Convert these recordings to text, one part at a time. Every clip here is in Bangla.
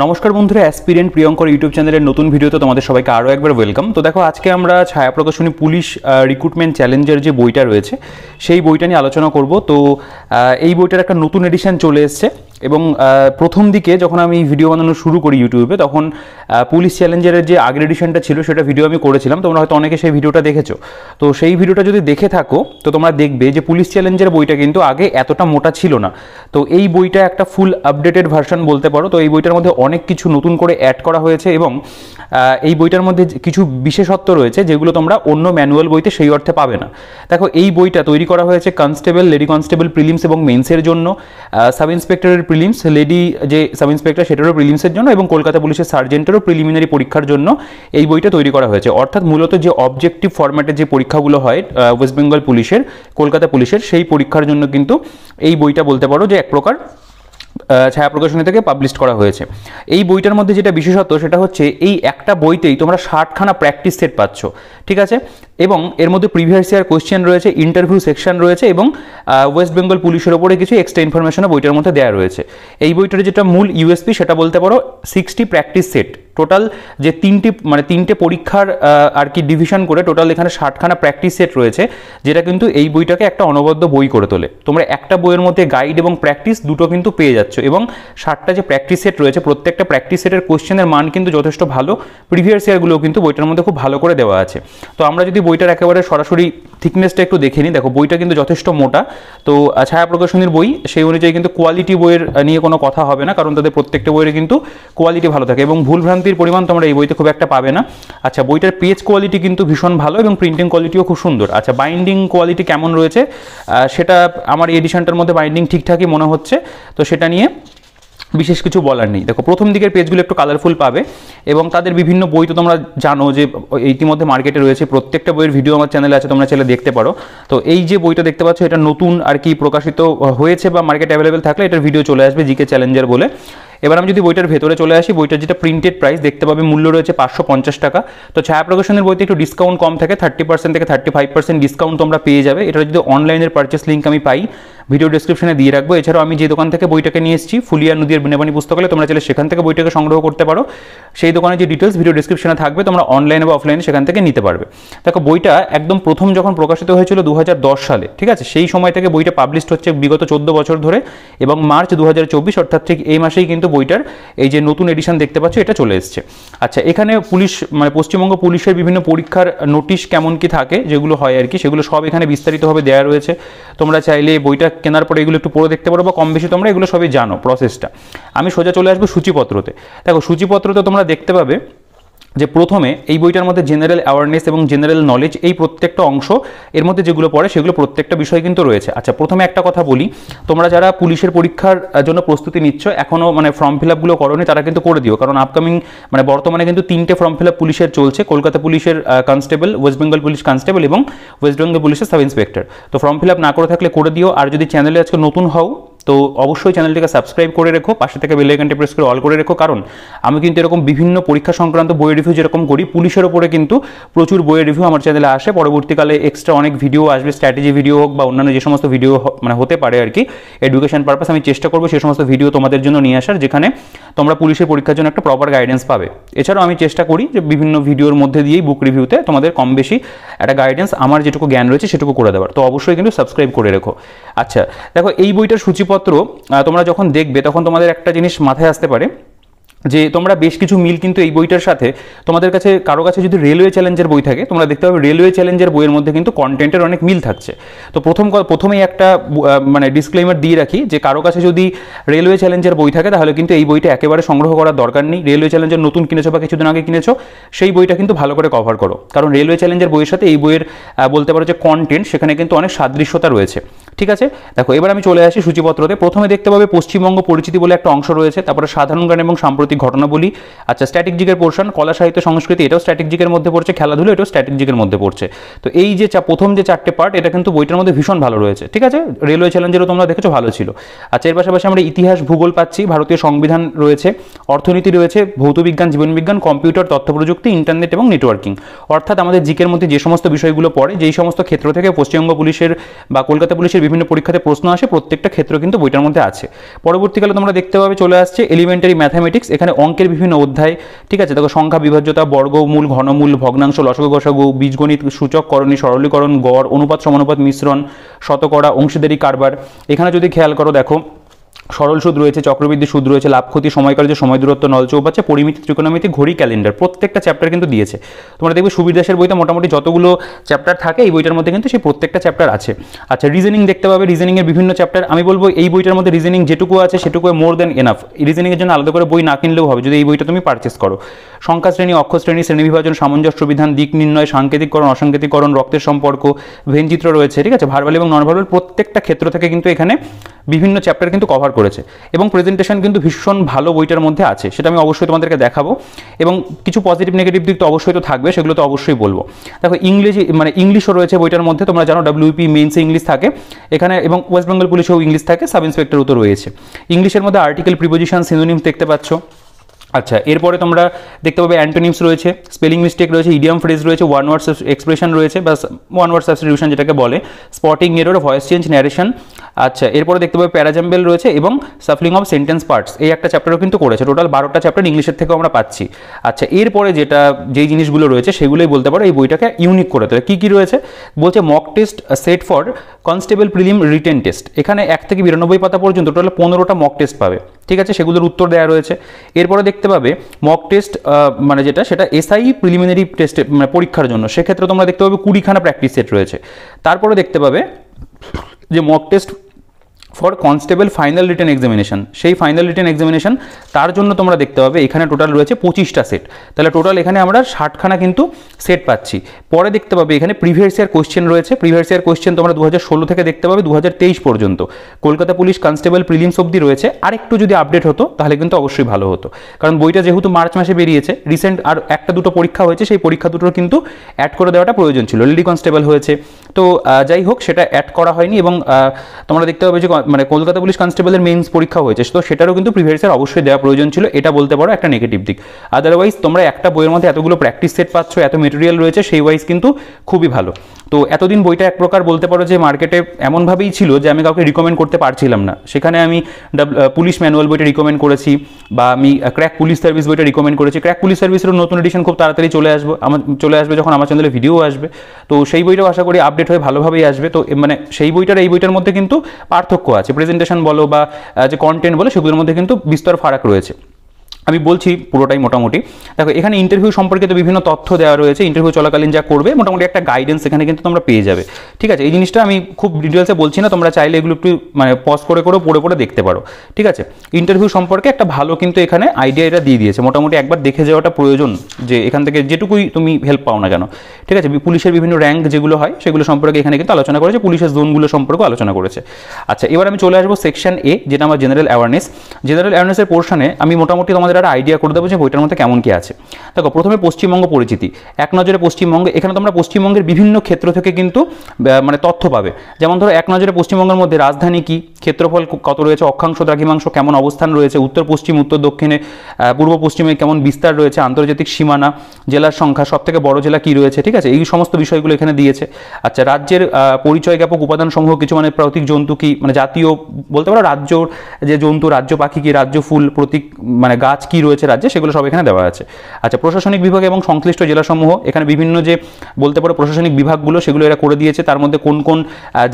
নমস্কার বন্ধুরা, অ্যাসপিরেন্ট প্রিয়ঙ্কর ইউটিউব চ্যানেলের নতুন ভিডিওতে তোমাদের সবাইকে আরও একবার ওয়েলকাম। তো দেখো, আজকে আমরা ছায়া প্রকাশনী পুলিশ রিক্রুটমেন্ট চ্যালেঞ্জের যে বইটা রয়েছে সেই বইটা নিয়ে আলোচনা করব। তো এই বইটার একটা নতুন এডিশন চলে এসছে এবং প্রথম দিকে যখন আমি ভিডিও বানানো শুরু করি ইউটিউবে, তখন পুলিশ চ্যালেঞ্জের যে আগের এডিশনটা ছিল সেটা ভিডিও আমি করেছিলাম। তোমরা হয়তো অনেকে সেই ভিডিওটা দেখেছো। তো সেই ভিডিওটা যদি দেখে থাকো তো তোমরা দেখবে যে পুলিশ চ্যালেঞ্জের বইটা কিন্তু আগে এতটা মোটা ছিল না। তো এই বইটা একটা ফুল আপডেটেড ভার্সন বলতে পারো। তো এই বইটার মধ্যে অনেক কিছু নতুন করে অ্যাড করা হয়েছে এবং এই বইটার মধ্যে কিছু বিশেষত্ব রয়েছে যেগুলো তোমরা অন্য ম্যানুয়াল বইতে সেই অর্থে পাবে না। দেখো, এই বইটা তৈরি করা হয়েছে কনস্টেবল, লেডি কনস্টেবল প্রিলিমস এবং মেন্সের জন্য, সাব ইন্সপেক্টরের প্রিলিমস, লেডি যে সাব ইন্সপেক্টর সেটারও প্রিলিমসের জন্য এবং কলকাতা পুলিশের সার্জেন্টেরও প্রিলিমিনারি পরীক্ষার জন্য এই বইটা তৈরি করা হয়েছে। অর্থাৎ মূলত যে অবজেক্টিভ ফরম্যাটের যে পরীক্ষাগুলো হয় ওয়েস্ট বেঙ্গল পুলিশের, কলকাতা পুলিশের, সেই পরীক্ষার জন্য কিন্তু এই বইটা বলতে পারো যে এক প্রকার ছায়া প্রকাশনী থেকে পাবলিশ করা হয়েছে। এই বইটার মধ্যে যেটা বিশেষত্ব সেটা হচ্ছে এই একটা বইতেই তোমরা 60খানা প্র্যাকটিস সেট পাচ্ছ, ঠিক আছে? এবং এর মধ্যে প্রিভিয়াস ইয়ার কোয়েশ্চেন রয়েছে, ইন্টারভিউ সেকশন রয়েছে এবং ওয়েস্ট বেঙ্গল পুলিশের ওপরে কিছু এক্সট্রা ইনফরমেশনও বইটার মধ্যে দেওয়া রয়েছে। এই বইটার যেটা মূল ইউএসপি সেটা বলতে পারো 60 প্র্যাকটিস সেট। টোটাল যে তিনটে পরীক্ষার আর কি ডিভিশন করে টোটাল এখানে 60খানা প্র্যাকটিস সেট রয়েছে, যেটা কিন্তু এই বইটাকে একটা অনবদ্য বই করে তোলে। তোমরা একটা বইয়ের মধ্যে গাইড এবং প্র্যাকটিস দুটো কিন্তু পেয়ে যাচ্ছ এবং 60টা যে প্র্যাকটিস সেট রয়েছে প্রত্যেকটা প্র্যাকটিস সেটের কোয়েশ্চেনের মান কিন্তু যথেষ্ট ভালো। প্রিভিয়াস ইয়ারগুলোও কিন্তু বইটার মধ্যে খুব ভালো করে দেওয়া আছে। তো আমরা যদি বইটার একেবারে সরাসরি থিকনেসটা একটু দেখে নিই, দেখো বইটা কিন্তু যথেষ্ট মোটা। তো ছায়া প্রকাশনীর বই, সেই অনুযায়ী কিন্তু কোয়ালিটি বইয়ের নিয়ে কোনো কথা হবে না, কারণ তাদের প্রত্যেকটা বইয়ের কিন্তু কোয়ালিটি ভালো থাকে এবং ভুলভ্রান্তির পরিমাণ তোমরা এই বইতে খুব একটা পাবে না। আচ্ছা, বইটার পেজ কোয়ালিটি কিন্তু ভীষণ ভালো এবং প্রিন্টিং কোয়ালিটিও খুব সুন্দর। আচ্ছা, বাইন্ডিং কোয়ালিটি কেমন রয়েছে সেটা আমার এই এডিশনটার মধ্যে বাইন্ডিং ঠিকঠাকই মনে হচ্ছে, তো সেটা নিয়ে বিশেষ কিছু বলার নেই। দেখো, প্রথম দিকের পেজগুলো একটু কালারফুল পাবে এবং তাদের বিভিন্ন বই তো তোমরা জানো যে ইতিমধ্যে মার্কেটে রয়েছে। প্রত্যেকটা বইয়ের ভিডিও আমার চ্যানেলে আছে, তোমরা চাইলে দেখতে পারো। তো এই যে বইটা দেখতে পাচ্ছ এটা নতুন আর কি প্রকাশিত হয়েছে বা মার্কেটে অ্যাভেলেবেল থাকলে এটার ভিডিও চলে আসবে জিকে চ্যালেঞ্জার বলে। এবার আমি যদি বইটার ভেতরে চলে আসি, বইটার যেটা প্রিন্টেড প্রাইস দেখতে পাবে মূল্য রয়েছে 550 টাকা। তো ছায়া প্রকাশনের বইতে একটু ডিসকাউন্ট কম থাকে, 30% থেকে 35% ডিসকাউন্ট তোমরা পেয়ে যাবে। এটা যদি অনলাইনের পারচেস লিঙ্ক আমি পাই ভিডিও ডিসক্রিপশনে দিয়ে রাখবো। এছাড়াও আমি যে দোকান থেকে বইটাকে নিয়ে এসেছি, ফুলিয়া নদীর বিনাপানি পুস্তকালয়, তোমরা চাইলে সেখান থেকে বইটাকে সংগ্রহ করতে পারো। সেই দোকানের যে ডিটেলস ভিডিও ডিসক্রিপশনে থাকবে, তোমরা অনলাইনে বা অফলাইনে সেখান থেকে নিতে পারবে। দেখো, বইটা একদম প্রথম যখন প্রকাশিত হয়েছিল 2010 সালে, ঠিক আছে? সেই সময় থেকে বইটা পাবলিশড হচ্ছে বিগত 14 বছর ধরে এবং মার্চ 2024 অর্থাৎ ঠিক এই মাসেই কিন্তু বইটার এই যে নতুন এডিশন দেখতে পাচ্ছ এটা চলে এসছে। আচ্ছা, এখানে পুলিশ পশ্চিমবঙ্গ পুলিশের বিভিন্ন পরীক্ষার নোটিশ কেমন কি থাকে যেগুলো হয় আর কি, সেগুলো সব এখানে বিস্তারিতভাবে দেওয়া রয়েছে। তোমরা চাইলে বইটা কেনার পরে এগুলো একটু পড়ে দেখতে পারো বা কম বেশি তোমরা এগুলো সবই জানো প্রসেসটা। আমি সোজা চলে আসবো সূচিপত্রতে। দেখো, সূচিপত্রতে তোমরা দেখতে পাবে যে প্রথমে এই বইটার মধ্যে জেনারেল অ্যাওয়ারনেস এবং জেনারেল নলেজ এই প্রত্যেকটা অংশ এর মধ্যে যেগুলো পড়ে সেগুলো প্রত্যেকটা বিষয় কিন্তু রয়েছে। আচ্ছা, প্রথমে একটা কথা বলি, তোমরা যারা পুলিশের পরীক্ষার জন্য প্রস্তুতি নিচ্ছ এখনও ফর্ম ফিল আপগুলো করোনি, তারা কিন্তু করে দিও, কারণ আপকামিং বর্তমানে কিন্তু 3টে ফর্ম ফিল আপ পুলিশের চলছে, কলকাতা পুলিশের constable, West Bengal police constable এবং ওয়েস্ট বেঙ্গল পুলিশের সাব ইন্সপেক্টর। তো ফর্ম ফিল আপ না করে থাকলে করে দিও। আর যদি চ্যানেলে আজকে নতুন হও তো অবশ্যই চ্যানেলটিকে সাবস্ক্রাইব করে রেখো, পাশে থেকে বেল আইকনটি প্রেস করে অল করে রেখো, কারণ আমি কিন্তু এরকম বিভিন্ন পরীক্ষা সংক্রান্ত বইয়ের রিভিউ যেরকম করি, পুলিশের ওপরে কিন্তু প্রচুর বইয়ের রিভিউ আমার চ্যানেলে আসে। পরবর্তীকালে এক্সট্রা অনেক ভিডিও আসবে, স্ট্র্যাটেজি ভিডিও হোক বা অন্যান্য যে সমস্ত ভিডিও হতে পারে আর কি এডুকেশন পারপাস, আমি চেষ্টা করবো সেই সমস্ত ভিডিও তোমাদের জন্য নিয়ে আসার, যেখানে তোমরা পুলিশের পরীক্ষার জন্য একটা প্রপার গাইডেন্স পাবে। এছাড়াও আমি চেষ্টা করি যে বিভিন্ন ভিডিওর মধ্যে দিয়েই বুক রিভিউতে তোমাদের কম বেশি একটা গাইডেন্স আমার যেটুকু জ্ঞান রয়েছে সেটুকু করে দেওয়ার। তো অবশ্যই কিন্তু সাবস্ক্রাইব করে রেখো। আচ্ছা, দেখো, এই বইটার সূচিপত্র তোমরা যখন দেখবে তখন তোমাদের একটা জিনিস মাথায় আসতে পারে যে তোমরা বেশ কিছু মিল কিন্তু এই বইটার সাথে তোমাদের কাছে কারো কাছে যদি রেলওয়ে চ্যালেঞ্জের বই থাকে, তোমরা দেখতে পাবে রেলওয়ে চ্যালেঞ্জের বইয়ের মধ্যে কিন্তু কন্টেন্টের অনেক মিল থাকছে। তো প্রথমেই একটা ডিসক্লেমার দিয়ে রাখি যে কারো কাছে যদি রেলওয়ে চ্যালেঞ্জের বই থাকে তাহলে কিন্তু এই বইটা একেবারে সংগ্রহ করার দরকার নেই। রেলওয়ে চ্যালেঞ্জের নতুন কিনেছো বা কিছুদিন আগে কিনেছো, সেই বইটা কিন্তু ভালো করে কভার করো, কারণ রেলওয়ে চ্যালেঞ্জের বইয়ের সাথে এই বইয়ের বলতে পারো যে কন্টেন্ট সেখানে কিন্তু অনেক সাদৃশ্যতা রয়েছে, ঠিক আছে? দেখো, এবার আমি চলে আসি সূচিপত্রতে। প্রথমে দেখতে পাবে পশ্চিমবঙ্গ পরিচিতি বলে একটা অংশ রয়েছে, তারপরে সাধারণ জ্ঞান এবং সাম্প্রতিক ঘটনাবলী। আচ্ছা, স্ট্যাটিক জিকের পোর্শন, কলা সাহিত্য সংস্কৃতি, এটাও স্ট্যাটিক জিকের মধ্যে পড়ছে, খেলাধুলো এটাও স্ট্যাটিক জিকের মধ্যে পড়ছে। তো এই যে প্রথম যে 4টে পার্ট এটা কিন্তু বইটার মধ্যে ভীষণ ভালো রয়েছে, ঠিক আছে? রেলওয়ে চ্যালেঞ্জেরও তোমরা দেখেছো ভালো ছিল। আচ্ছা, এর পাশাপাশি আমরা ইতিহাস ভূগোল পাচ্ছি, ভারতীয় সংবিধান রয়েছে, অর্থনীতি রয়েছে, ভৌতবিজ্ঞান, জীবনবিজ্ঞান, কম্পিউটার, তথ্য প্রযুক্তি, ইন্টারনেট এবং নেটওয়ার্কিং। অর্থাৎ আমাদের জিকের মধ্যে যে সমস্ত বিষয়গুলো পড়ে, যেই সমস্ত ক্ষেত্র থেকে পশ্চিমবঙ্গ পুলিশের বা কলকাতা পুলিশের বিভিন্ন পরীক্ষাতে প্রশ্ন আসে, প্রত্যেকটা ক্ষেত্র কিন্তু বইটার মধ্যে আছে। পরবর্তীকালে তোমরা দেখতে পাবে চলে আসছে এলিমেন্টারি ম্যাথামেটিক্স, এখানে অঙ্কের বিভিন্ন অধ্যায়, ঠিক আছে। দেখো সংখ্যা বিভাজ্যতা, বর্গমূল, ঘনমূল, ভগ্নাংশ, লসাগু গসাগু, বীজগণিত, সূচক, করণী, সরলীকরণ, গড়, অনুপাত সমানুপাত মিশ্রণ, শতকরা, অংশীদারি কারবার। এখানে যদি খেয়াল করো দেখো সরল সুদ রয়েছে, চক্রবৃদ্ধি সুদ রয়েছে, লাভ ক্ষতি, সময়কার্য, সময় দূরত্ব, নল চৌপাচ্ছে, পরিমিতি, ত্রিকোণমিতি, ঘড়ি, ক্যালেন্ডার, প্রত্যেকটা চ্যাপ্টার কিন্তু দিয়েছে। তোমরা দেখবে সুবিদাসের বইতে মোটামুটি যতগুলো চ্যাপ্টার থাকে এই বইটার মধ্যে কিন্তু সেই প্রত্যেকটা চ্যাপ্টার আছে। আচ্ছা, রিজনিং দেখতে পাবে, রিজনিংয়ের বিভিন্ন চ্যাপ্টার। আমি বলবো এই বইটার মধ্যে রিজনিং যেটুকু আছে সেটুকু মোর দ্যান এনাফ। রিজনিংয়ের জন্য আলাদা করে বই না কিনলেও হবে যদি এই বইটা তুমি পারচেস করো। সংখ্যা শ্রেণী, অক্ষর শ্রেণী, শ্রেণীবিভাজন, সামঞ্জস্য বিধান, দিক নির্ণয়, সাংকেতিককরণ, অসাংকেতিকরণ, রক্তের সম্পর্ক, ভেনচিত্র রয়েছে, ঠিক আছে। ভার্বাল এবং নন ভার্বাল প্রত্যেকটা ক্ষেত্র থেকে কিন্তু এখানে বিভিন্ন চ্যাপ্টার কিন্তু কভার করেছে এবং প্রেজেন্টেশন কিন্তু ভীষণ ভালো বইটার মধ্যে আছে, সেটা আমি অবশ্যই তোমাদেরকে দেখাবো। এবং কিছু পজিটিভ নেগেটিভ দিক তো অবশ্যই তো থাকবে, সেগুলো তো অবশ্যই বলবো। দেখো ইংলিশও রয়েছে বইটার মধ্যে, তোমরা জানো WP মেইনসে ইংলিশ থাকে এখানে, এবং ওয়েস্ট বেঙ্গল পুলিশেও ইংলিশ থাকে, সাব ইন্সপেক্টরও তো রয়েছে। ইংলিশের মধ্যে আর্টিকেল, প্রিপোজিশন, সিনোনিমস দেখতে পাচ্ছ। আচ্ছা, এরপরে তোমরা দেখতে পাবে অ্যান্টোনিমস রয়েছে, স্পেলিং মিস্টেক রয়েছে, ইডিয়াম ফ্রেজ রয়েছে, ওয়ান ওয়ার্ড এক্সপ্রেশন রয়েছে বা ওয়ান ওয়ার্ড সাবস্টিটিউশন যেটাকে বলে, spotting error, voice change, narration. আচ্ছা, এরপরে দেখতে পাবে প্যারাজাম্বেল রয়েছে এবং সাফলিং অফ সেন্টেন্স পার্টস, এই একটা চ্যাপ্টারও কিন্তু করেছে। টোটাল 12টা চ্যাপ্টার ইংলিশের থেকেও আমরা পাচ্ছি। আচ্ছা, এরপরে যেই জিনিসগুলো রয়েছে সেগুলোই বলতে পারো এই বইটাকে ইউনিক করে দেবে। কী রয়েছে বলছে, mock test set for constable prelim written test. এখানে 1 থেকে 92 পাতা পর্যন্ত টোটাল 15টা মক টেস্ট পাবে, ঠিক আছে, সেগুলোর উত্তর দেওয়া রয়েছে। এরপরে দেখতে পাবে মক টেস্ট মানে সেটা SI প্রিলিমিনারি টেস্ট মানে পরীক্ষার জন্য, সেক্ষেত্রে তোমরা দেখতে পাবে 20খানা প্র্যাকটিস সেট রয়েছে। তারপরে দেখতে পাবে যে mock test for constable final written examination, সেই ফাইনাল রিটেন এক্সামিনেশন তার জন্য তোমরা দেখতে পাবে এখানে টোটাল রয়েছে 25টা সেট। তাহলে টোটাল এখানে আমরা 60খানা কিন্তু সেট পাচ্ছি। পরে দেখতে পাবে এখানে প্রিভিয়াস ইয়ার কোশ্চেন রয়েছে। প্রিভিয়াস ইয়ার কোশ্চেন তোমরা 2016 থেকে দেখতে পাবে 2023 পর্যন্ত। কলকাতা পুলিশ কনস্টেবল প্রিলিমস অবধি রয়েছে। আর একটু যদি আপডেট হতো তাহলে কিন্তু অবশ্যই ভালো হতো, কারণ বইটা যেহেতু মার্চ মাসে বেরিয়েছে, রিসেন্ট আর একটা দুটো পরীক্ষা হয়েছে, সেই পরীক্ষা দুটোর কিন্তু অ্যাড করে দেওয়াটা প্রয়োজন ছিল। লেডি কনস্টেবল হয়েছে, তো যাই হোক সেটা অ্যাড করা হয়নি। এবং তোমরা দেখতে পাবে যে মানে কলকাতা পুলিশ কনস্টেবলের মেইনস পরীক্ষা হয়েছে, তো সেটারও কিন্তু প্রিভিয়াস ইয়ার অবশ্যই দেওয়া প্রয়োজন ছিল। এটা বলতে পারো একটা নেগেটিভ দিক। আদারওয়াইজ তোমরা একটা বইয়ের মধ্যে এতগুলো প্র্যাকটিস সেট পাচ্ছ, এত মেটেরিয়াল রয়েছে, সেই ওয়াইজ কিন্তু খুবই ভালো। তো এতদিন বইটা এক প্রকার বলতে পারো যে মার্কেটে এমনভাবেই ছিল যে আমি কাউকে রিকমেন্ড করতে পারছিলাম না। সেখানে আমি পুলিশ ম্যানুয়াল বইটা রিকমেন্ড করেছি, বা আমি ক্র্যাক পুলিশ সার্ভিস বইটা রিকমেন্ড করেছি। ক্র্যাক পুলিশ সার্ভিসেরও নতুন এডিশন খুব তাড়াতাড়ি চলে আসবে যখন আমার চ্যানেলে ভিডিও আসবে, তো সেই বইটাও আশা করি আপডেট হয়ে ভালোভাবেই আসবে। তো মানে সেই বইটার এই বইটার মধ্যে কিন্তু পার্থক্য আছে, প্রেজেন্টেশন বলো বা যে কন্টেন্ট বলো সেগুলোর মধ্যে কিন্তু বিস্তর ফারাক রয়েছে। আমি বলছি পুরোটাই মোটামুটি। দেখো এখানে ইন্টারভিউ সম্পর্কিত বিভিন্ন তথ্য দেওয়া রয়েছে, ইন্টারভিউ চলাকালীন যা করবে মোটামুটি একটা গাইডেন্স এখানে কিন্তু তোমরা পেয়ে যাবে, ঠিক আছে। এই জিনিসটা আমি খুব ডিটেলসে বলছি না, তোমরা চাইলে এগুলো একটু মানে পজ করে পড়ে দেখতে পারো, ঠিক আছে। ইন্টারভিউ সম্পর্কে একটা ভালো কিন্তু এখানে আইডিয়া এটা দিয়ে দিয়েছে, মোটামুটি একবার দেখে যাওয়াটা প্রয়োজন, যে এখান থেকে যেটুকুই তুমি হেল্প পাও না কেন, ঠিক আছে। পুলিশের বিভিন্ন র্যাঙ্ক যেগুলো হয় সেগুলো সম্পর্কে এখানে কিন্তু আলোচনা করেছে, পুলিশের জোনগুলো সম্পর্কে আলোচনা করেছে। আচ্ছা, এবার আমি চলে আসবো সেকশন A, যেটা আমার জেনারেল অ্যাওয়ারনেসের পোর্শনে আমি মোটামুটি তোমাদের একটা আইডিয়া করে দেবো যে বইটার মধ্যে কেমন কি আছে। দেখো প্রথমে পশ্চিমবঙ্গ পরিচিতি, এক নজরে পশ্চিমবঙ্গ। এখানে তোমরা পশ্চিমবঙ্গের বিভিন্ন ক্ষেত্র থেকে কিন্তু মানে তথ্য পাবে। যেমন ধরো এক নজরে পশ্চিমবঙ্গের মধ্যে রাজধানী কি, ক্ষেত্রফল কত রয়েছে, অক্ষাংশ দ্রাঘিমাংশ কেমন অবস্থান রয়েছে, উত্তর পশ্চিম, উত্তর দক্ষিণে, পূর্ব পশ্চিমে কেমন বিস্তার রয়েছে, আন্তর্জাতিক সীমানা, জেলার সংখ্যা, সবথেকে বড় জেলা কি রয়েছে, ঠিক আছে, এই সমস্ত বিষয়গুলো এখানে দিয়েছে। আচ্ছা, রাজ্যের পরিচয় জ্ঞাপক উপাদান সমূহ কিছু, মানে প্রতীক জন্তু কি, মানে জাতীয় বলতে পারো রাজ্যর যে জন্তু, রাজ্য পাখি কি, রাজ্য ফুল, প্রতীক মানে গাছ কি রয়েছে রাজ্যে, সেগুলো সব এখানে দেওয়া আছে। আচ্ছা, প্রশাসনিক বিভাগ এবং সংশ্লিষ্ট জেলাসমূহ, এখানে বিভিন্ন যে বলতে পারো প্রশাসনিক বিভাগগুলো সেগুলো এরা করে দিয়েছে, তার মধ্যে কোন কোন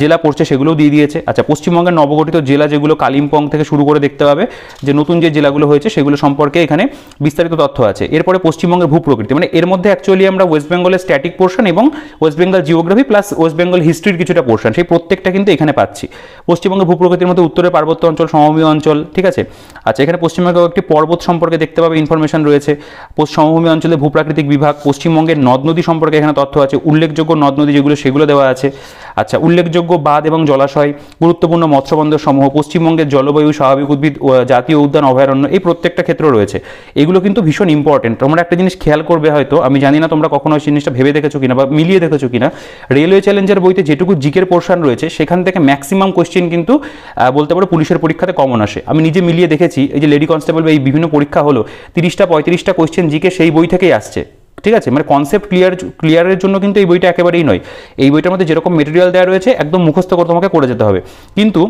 জেলা পড়ছে সেগুলোও দিয়ে দিয়েছে। আচ্ছা, পশ্চিমবঙ্গের নবগঠিত জেলা যেগুলো কালিম্পং থেকে শুরু করে দেখতে পাবে যে নতুন যে জেলাগুলো হয়েছে সেগুলো সম্পর্কে এখানে বিস্তারিত তথ্য আছে। এরপরে পশ্চিমবঙ্গের ভূপ্রকৃতি, মানে এর মধ্যে অ্যাকচুয়ালি আমরা ওয়েস্ট বেঙ্গলের স্ট্যাটিক পোর্শন এবং ওয়েস্ট বেঙ্গল জিওগ্রাফি প্লাস ওয়েস্ট বেঙ্গল হিস্ট্রির কিছুটা পোর্শন, সেই প্রত্যেকটা কিন্তু এখানে পাচ্ছি। পশ্চিমবঙ্গের ভূপ্রকৃতির মধ্যে উত্তরের পার্বত্য অঞ্চল, সমভূমি অঞ্চল, ঠিক আছে। আচ্ছা, এখানে পশ্চিমবঙ্গের একটি পর্বত সম্পর্কে দেখতে পাবে ইনফরমেশন রয়েছে। সমভূমি অঞ্চলে ভূপ্রাকৃতিক বিভাগ, পশ্চিমবঙ্গের নদ নদী সম্পর্কে এখানে তথ্য আছে, উল্লেখযোগ্য নদ নদী যেগুলো সেগুলো দেওয়া আছে। আচ্ছা, উল্লেখযোগ্য বাঁধ এবং জলাশয়, গুরুত্বপূর্ণ মৎস্যবন্দর সমূহ, পশ্চিমবঙ্গের জলবায়ু, স্বাভাবিক উদ্ভিদ, জাতীয় উদ্যান, অভয়ারণ্য, এই প্রত্যেকটা ক্ষেত্র রয়েছে। এগুলো কিন্তু ভীষণ ইম্পর্টেন্ট। তোমরা একটা জিনিস খেয়াল করবে, হয়তো আমি জানি না তোমরা কখনো ওই জিনিসটা ভেবে দেখেছো কিনা বা মিলিয়ে দেখেছো কিনা, রেলওয়ে চ্যালেঞ্জের বইতে যেটুকু জিকের পোর্শন রয়েছে সেখান থেকে ম্যাক্সিমাম কোয়েশ্চেন কিন্তু বলতে পারো পুলিশের পরীক্ষাতে কমন আসে। আমি নিজে মিলিয়ে দেখেছি, এই যে লেডি কনস্টেবল বা এই বিভিন্ন পরীক্ষা হলো 30-35টা কোয়েশ্চেন জিকে সেই বই থেকেই আসছে, ঠিক আছে। মানে কনসেপ্ট ক্লিয়ারের জন্য কিন্তু এই বইটা একেবারেই নয়। এই বইটার মধ্যে যেরকম মেটেরিয়াল দেওয়া রয়েছে একদম মুখস্থ করে তোমাকে করে যেতে হবে। কিন্তু